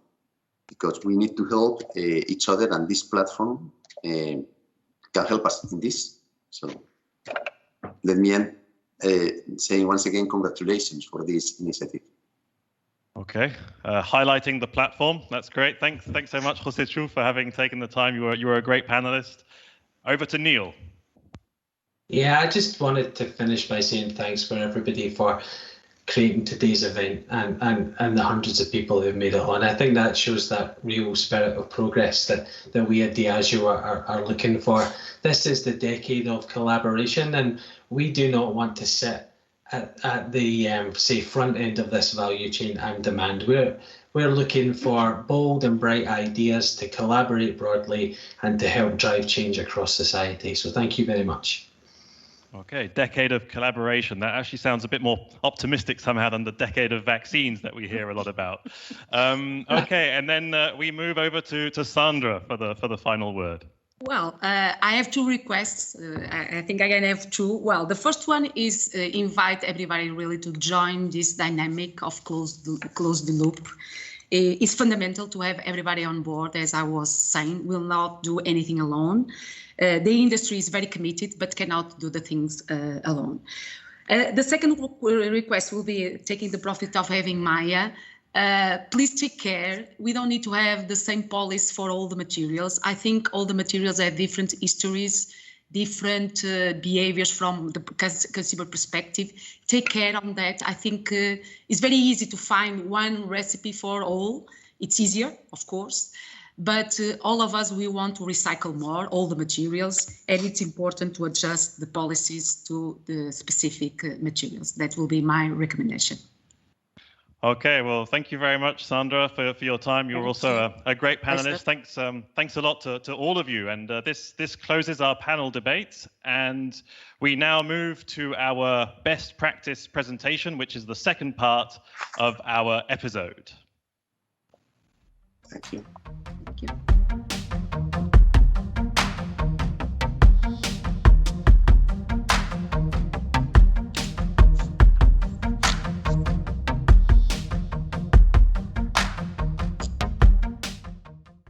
Speaker 6: because we need to help each other, and this platform can help us in this. So let me end saying once again, congratulations for this initiative.
Speaker 1: Okay, highlighting the platform. That's great. Thanks so much, José Chu, for having taken the time. You were a great panelist. Over to Niall.
Speaker 5: Yeah, I just wanted to finish by saying thanks for everybody for creating today's event and the hundreds of people who've made it on. I think that shows that real spirit of progress that we at Diageo are looking for. This is the decade of collaboration, and we do not want to sit at the say front end of this value chain and demand. We're looking for bold and bright ideas to collaborate broadly and to help drive change across society. So thank you very much.
Speaker 1: Okay, decade of collaboration. That actually sounds a bit more optimistic somehow than the decade of vaccines that we hear a lot about. Okay, and then we move over to Sandra for the final word.
Speaker 4: Well, I have two requests. I think I can have two. Well, the first one is invite everybody really to join this dynamic of close the loop. It's fundamental to have everybody on board. As I was saying, we'll not do anything alone. The industry is very committed, but cannot do the things alone. The second request will be taking the profit of having Maja. Please take care. We don't need to have the same policy for all the materials. I think all the materials have different histories, different behaviors from the consumer perspective. Take care on that. I think it's very easy to find one recipe for all. It's easier, of course, but all of us, we want to recycle more, all the materials, and it's important to adjust the policies to the specific materials. That will be my recommendation.
Speaker 1: Okay, well, thank you very much, Sandra, for your time. You're also a great panelist. Thanks a lot to all of you. And this closes our panel debate. And we now move to our best practice presentation, which is the second part of our episode.
Speaker 6: Thank you.
Speaker 4: Thank you.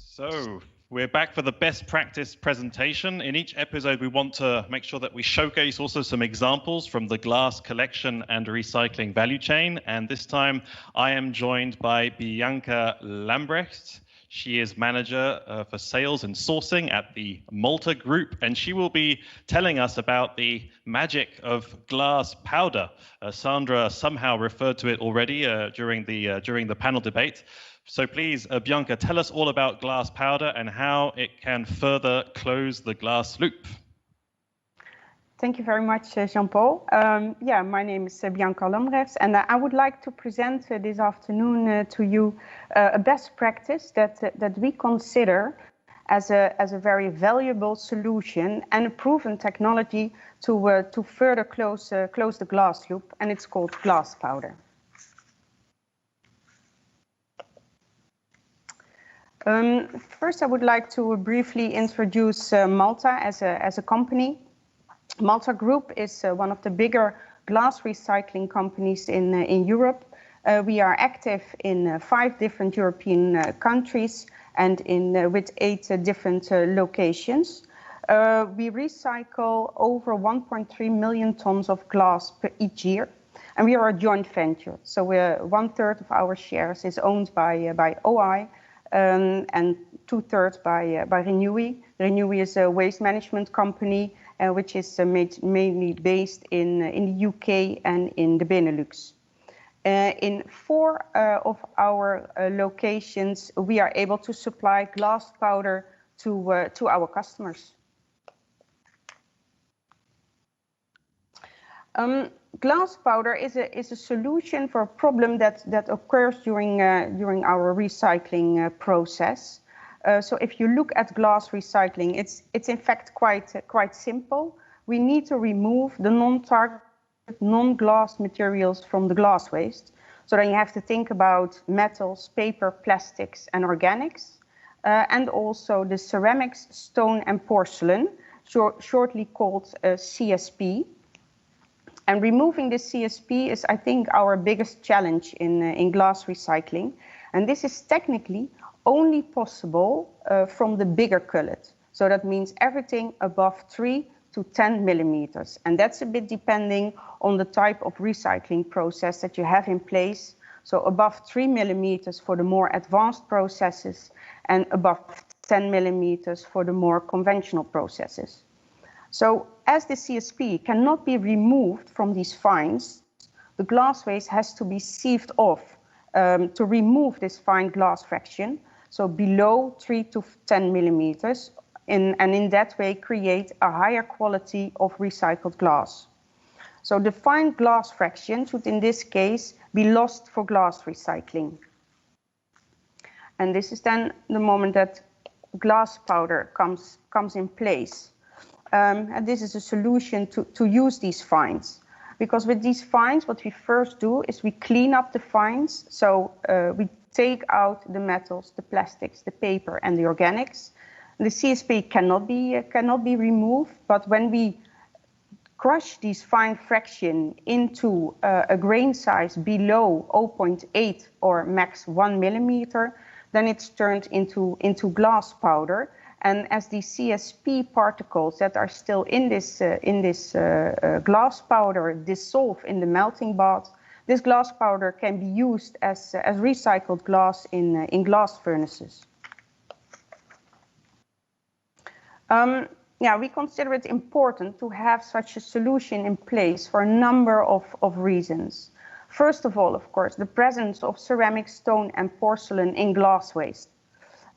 Speaker 1: So we're back for the best practice presentation. In each episode, we want to make sure that we showcase also some examples from the glass collection and recycling value chain. And this time I am joined by Bianca Lambrechts. She is manager for sales and sourcing at the Maltha Group, and she will be telling us about the magic of glass powder. Sandra somehow referred to it already during the panel debate. So please, Bianca, tell us all about glass powder and how it can further close the glass loop.
Speaker 7: Thank you very much, Jean-Paul. My name is Bianca Lambrechts, and I would like to present this afternoon to you a best practice that we consider as a very valuable solution and a proven technology to further close the glass loop, and it's called glass powder. First, I would like to briefly introduce Maltha as a company. Maltha Group is one of the bigger glass recycling companies in Europe. We are active in 5 different European countries and with 8 different locations. We recycle over 1.3 million tons of glass each year, and we are a joint venture. So 1/3 of our shares is owned by OI. And 2/3 by Renewi. Renewi is a waste management company, which is mainly based in the UK and in the Benelux. In 4 of our locations, we are able to supply glass powder to our customers. Glass powder is a solution for a problem that occurs during our recycling process. So if you look at glass recycling, it's in fact quite simple. We need to remove the non-target, non-glass materials from the glass waste. So then you have to think about metals, paper, plastics, and organics, and also the ceramics, stone, and porcelain, shortly called CSP. And removing this CSP is, I think, our biggest challenge in glass recycling. And this is technically only possible from the bigger cullet. So that means everything above 3 to 10 millimeters. And that's a bit depending on the type of recycling process that you have in place. So above 3 millimeters for the more advanced processes and above 10 millimeters for the more conventional processes. So as the CSP cannot be removed from these fines, the glass waste has to be sieved off to remove this fine glass fraction, so below 3 to 10 millimeters, and in that way create a higher quality of recycled glass. So the fine glass fraction should in this case be lost for glass recycling. And this is then the moment that glass powder comes in place. And this is a solution to use these fines. Because with these fines, what we first do is we clean up the fines. So we take out the metals, the plastics, the paper, and the organics. The CSP cannot be removed, but when we crush these fine fraction into a grain size below 0.8 or max 1 millimeter, then it's turned into glass powder. And as the CSP particles that are still in this glass powder dissolve in the melting pot, this glass powder can be used as recycled glass in glass furnaces. We consider it important to have such a solution in place for a number of reasons. First of all, of course, the presence of ceramic, stone, and porcelain in glass waste.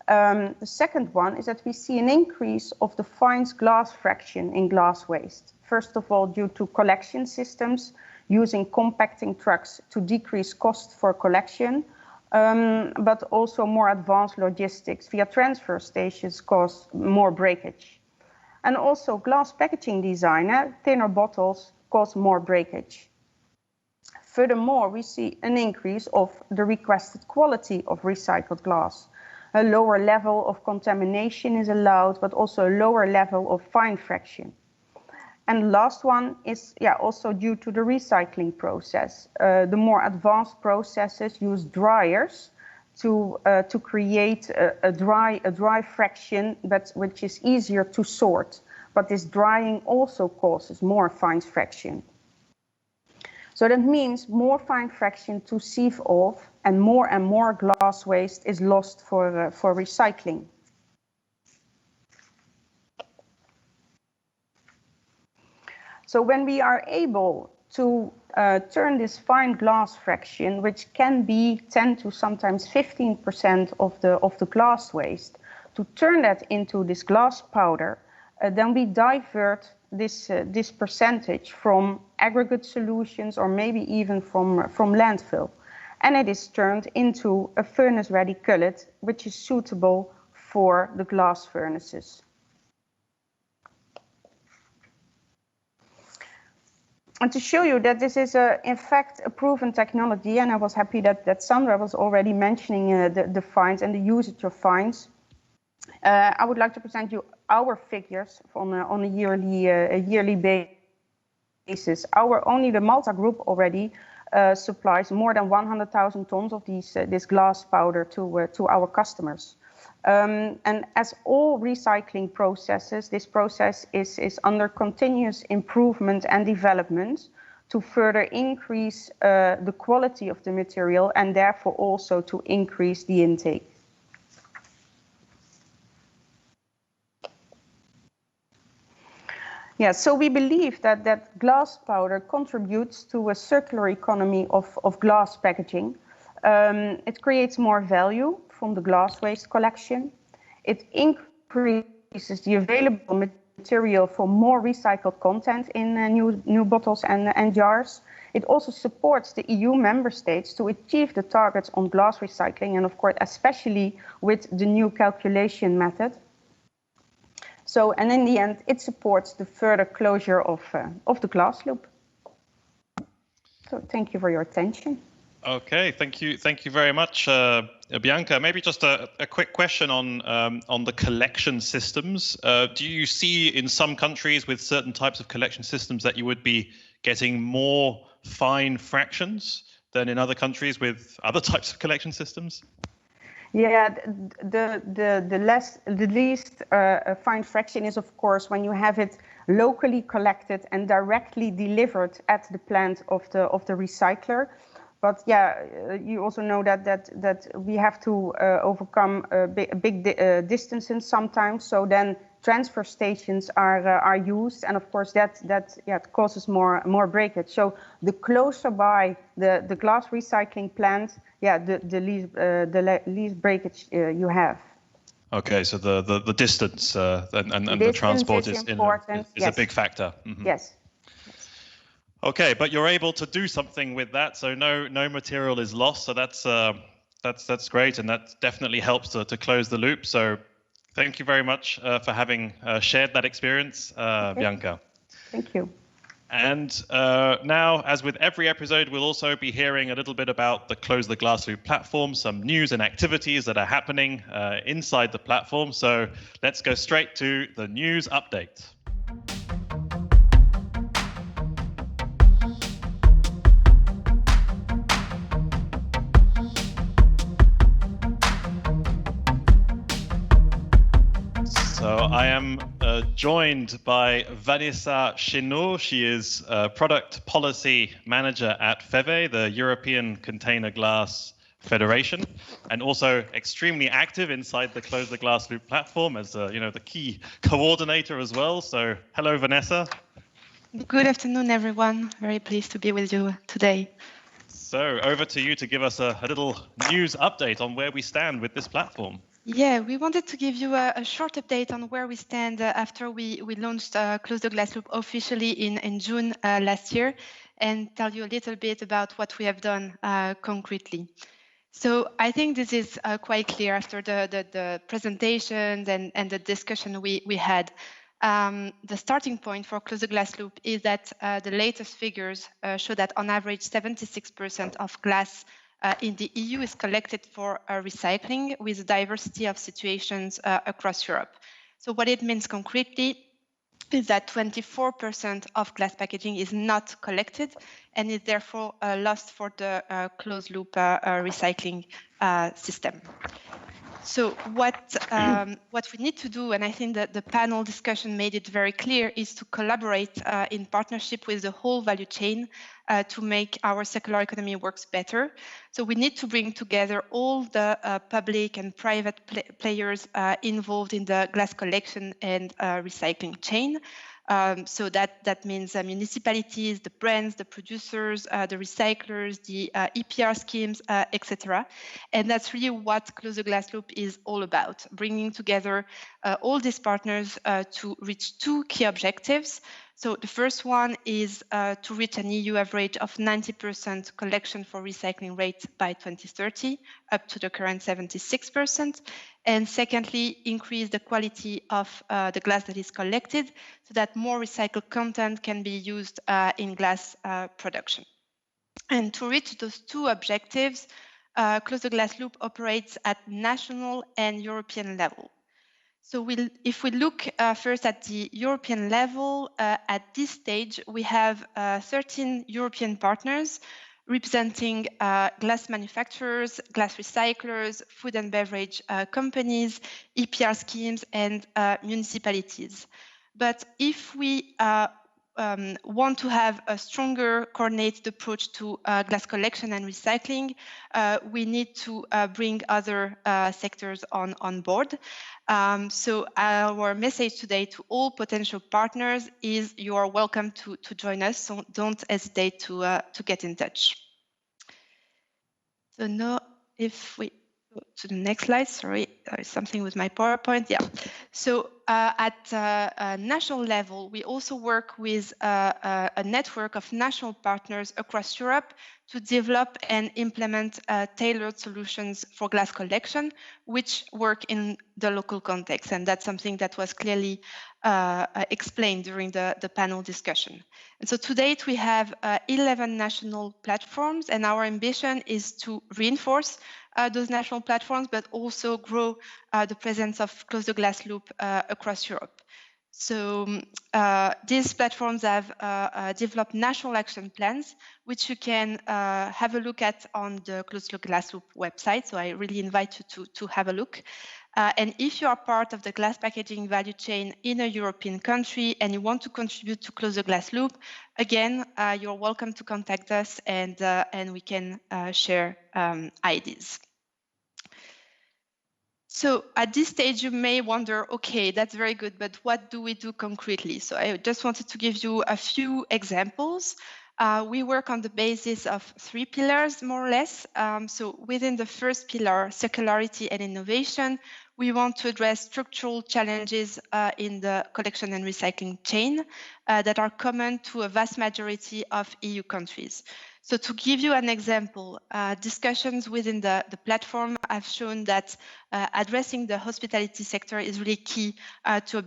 Speaker 7: The second one is that we see an increase of the fine glass fraction in glass waste. First of all, due to collection systems using compacting trucks to decrease cost for collection, but also more advanced logistics via transfer stations cause more breakage. And also glass packaging design, thinner bottles cause more breakage. Furthermore, we see an increase of the requested quality of recycled glass. A lower level of contamination is allowed, but also a lower level of fine fraction. And the last one is also due to the recycling process. The more advanced processes use dryers to create a dry fraction, which is easier to sort. But this drying also causes more fine fraction. So that means more fine fraction to sieve off, and more glass waste is lost for recycling. So when we are able to turn this fine glass fraction, which can be 10 to sometimes 15% of the glass waste, to turn that into this glass powder, then we divert this percentage from aggregate solutions or maybe even from landfill. And it is turned into a furnace-ready cullet, which is suitable for the glass furnaces. And to show you that this is, in fact, a proven technology, and I was happy that Sandra was already mentioning the fines and the usage of fines, I would like to present you our figures on a yearly basis. Only the Maltha Group already supplies more than 100,000 tons of this glass powder to our customers. And as all recycling processes, this process is under continuous improvement and development to further increase the quality of the material and therefore also to increase the intake. Yeah, so we believe that glass powder contributes to a circular economy of glass packaging. It creates more value from the glass waste collection. It increases the available material for more recycled content in new bottles and jars. It also supports the EU member states to achieve the targets on glass recycling, and of course, especially with the new calculation method. So, and in the end, it supports the further closure of the glass loop. So, thank you for your attention.
Speaker 1: Okay, thank you very much, Bianca. Maybe just a quick question on the collection systems. Do you see in some countries with certain types of collection systems that you would be getting more fine fractions than in other countries with other types of collection systems?
Speaker 7: Yeah, the least fine fraction is, of course, when you have it locally collected and directly delivered at the plant of the recycler. But yeah, you also know that we have to overcome big distances sometimes. So then transfer stations are used, and of course that causes more breakage. So the closer by the glass recycling plant, the least breakage you have.
Speaker 1: Okay, so the distance and the transport is a big factor. Mm-hmm.
Speaker 7: Yes.
Speaker 1: Okay, but you're able to do something with that, so no material is lost. So that's great, and that definitely helps to close the loop. So thank you very much for having shared that experience, Bianca.
Speaker 7: Thank you.
Speaker 1: And now, as with every episode, we'll also be hearing a little bit about the Close the Glass Loop platform, some news and activities that are happening inside the platform. So let's go straight to the news update. So I am joined by Vanessa Chesnot. She is Product Policy Manager at FEVE, the European Container Glass Federation, and also extremely active inside the Close the Glass Loop platform as the key coordinator as well. So hello, Vanessa.
Speaker 8: Good afternoon, everyone. Very pleased to be with you today.
Speaker 1: So over to you to give us a little news update on where we stand with this platform.
Speaker 8: Yeah, we wanted to give you a short update on where we stand after we launched Close the Glass Loop officially in June last year, and tell you a little bit about what we have done concretely. So I think this is quite clear after the presentations and the discussion we had. The starting point for Close the Glass Loop is that the latest figures show that on average 76% of glass in the EU is collected for recycling with a diversity of situations across Europe. So what it means concretely is that 24% of glass packaging is not collected and is therefore lost for the closed loop recycling system. So what we need to do, and I think that the panel discussion made it very clear, is to collaborate in partnership with the whole value chain to make our circular economy works better. So we need to bring together all the public and private players involved in the glass collection and recycling chain. So that means municipalities, the brands, the producers, the recyclers, the EPR schemes, etc. And that's really what Close the Glass Loop is all about, bringing together all these partners to reach two key objectives. So the first one is to reach an EU average of 90% collection for recycling rate by 2030, up to the current 76%. And secondly, increase the quality of the glass that is collected so that more recycled content can be used in glass production. And to reach those two objectives, Close the Glass Loop operates at national and European level. So if we look first at the European level, at this stage, we have 13 European partners representing glass manufacturers, glass recyclers, food and beverage companies, EPR schemes, and municipalities. But if we want to have a stronger coordinated approach to glass collection and recycling, we need to bring other sectors on board. So our message today to all potential partners is you are welcome to join us, so don't hesitate to get in touch. So now if we go to the next slide, sorry, there is something with my PowerPoint, yeah. So at a national level, we also work with a network of national partners across Europe to develop and implement tailored solutions for glass collection, which work in the local context. And that's something that was clearly explained during the panel discussion. And so to date, we have 11 national platforms, and our ambition is to reinforce those national platforms, but also grow the presence of Close the Glass Loop across Europe. So these platforms have developed national action plans, which you can have a look at on the Close the Glass Loop website. So I really invite you to have a look. And if you are part of the glass packaging value chain in a European country and you want to contribute to Close the Glass Loop, again, you're welcome to contact us and we can share ideas. So at this stage, you may wonder, okay, that's very good, but what do we do concretely? So I just wanted to give you a few examples. We work on the basis of 3 pillars, more or less. So within the first pillar, circularity and innovation, we want to address structural challenges in the collection and recycling chain that are common to a vast majority of EU countries. So to give you an example, discussions within the platform have shown that addressing the hospitality sector is really key to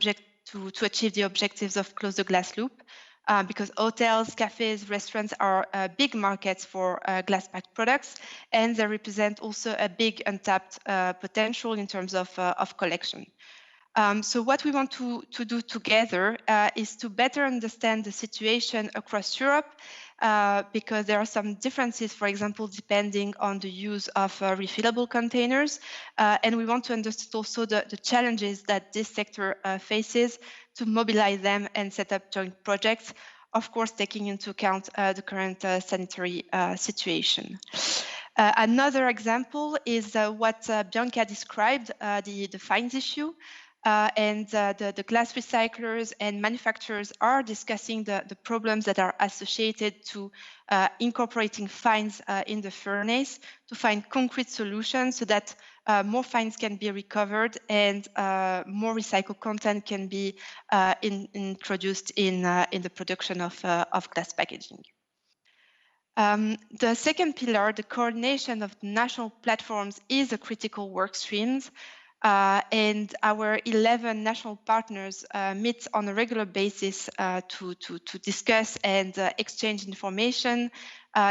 Speaker 8: achieve the objectives of Close the Glass Loop. Because hotels, cafes, restaurants are big markets for glass-packed products, and they represent also a big untapped potential in terms of collection. So what we want to do together is to better understand the situation across Europe, because there are some differences, for example, depending on the use of refillable containers. And we want to understand also the challenges that this sector faces to mobilize them and set up joint projects, of course, taking into account the current sanitary situation. Another example is what Bianca described, the fines issue. And the glass recyclers and manufacturers are discussing the problems that are associated to incorporating fines in the furnace to find concrete solutions so that more fines can be recovered and more recycled content can be introduced in the production of glass packaging. The second pillar, the coordination of national platforms, is a critical work stream. And our 11 national partners meet on a regular basis to discuss and exchange information,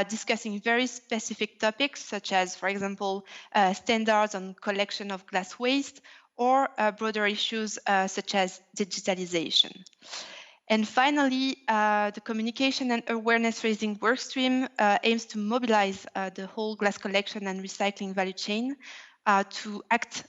Speaker 8: discussing very specific topics such as, for example, standards on collection of glass waste or broader issues such as digitalization. And finally, the communication and awareness raising workstream aims to mobilize the whole glass collection and recycling value chain to act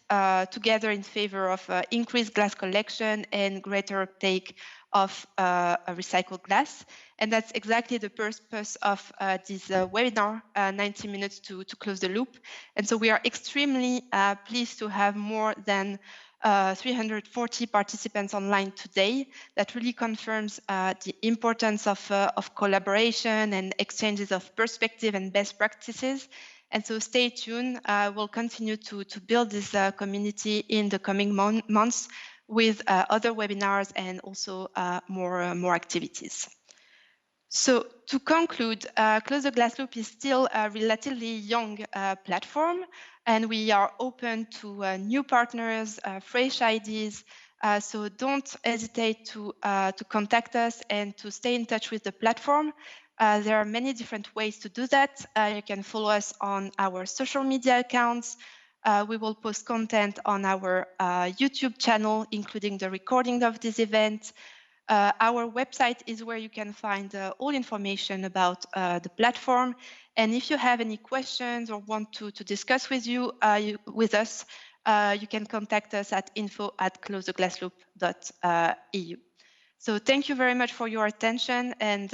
Speaker 8: together in favor of increased glass collection and greater uptake of recycled glass. And that's exactly the purpose of this webinar, 90 minutes to close the loop. And so we are extremely pleased to have more than 340 participants online today. That really confirms the importance of collaboration and exchanges of perspective and best practices. And so stay tuned. We'll continue to build this community in the coming months with other webinars and also more activities. So to conclude, Close the Glass Loop is still a relatively young platform, and we are open to new partners, fresh ideas. So don't hesitate to contact us and to stay in touch with the platform. There are many different ways to do that. You can follow us on our social media accounts. We will post content on our YouTube channel, including the recording of this event. Our website is where you can find all information about the platform. And if you have any questions or want to discuss with us, you can contact us at info@closetheglassloop.eu. So thank you very much for your attention, and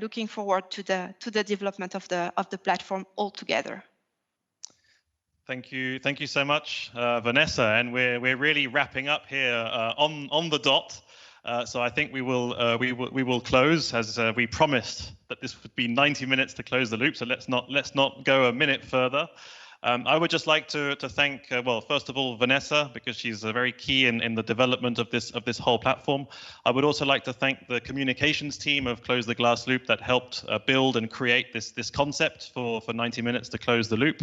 Speaker 8: looking forward to the development of the platform altogether.
Speaker 1: Thank you so much, Vanessa. And we're really wrapping up here on the dot. So I think we will close as we promised that this would be 90 minutes to close the loop. So let's not go a minute further. I would just like to thank, well, first of all, Vanessa, because she's very key in the development of this whole platform. I would also like to thank the communications team of Close the Glass Loop that helped build and create this concept for 90 minutes to close the loop.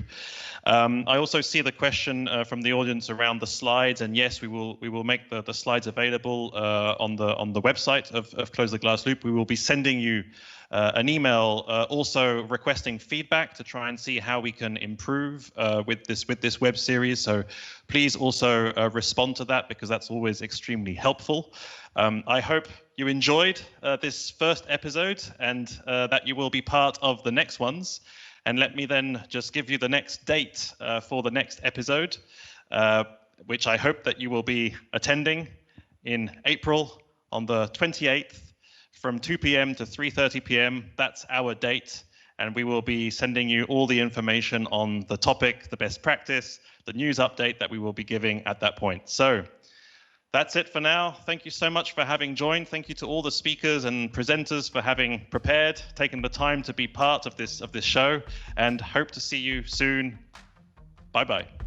Speaker 1: I also see the question from the audience around the slides, and yes, we will make the slides available on the website of Close the Glass Loop. We will be sending you an email also requesting feedback to try and see how we can improve with this web series. So please also respond to that, because that's always extremely helpful. I hope you enjoyed this first episode and that you will be part of the next ones. And let me then just give you the next date for the next episode, which I hope that you will be attending in April on the 28th. From 2 p.m. to 3:30 p.m. That's our date. and we will be sending you all the information on the topic, the best practice, the news update that we will be giving at that point. So that's it for now. Thank you so much for having joined. Thank you to all the speakers and presenters for having prepared, taken the time to be part of this show, and hope to see you soon. Bye-bye.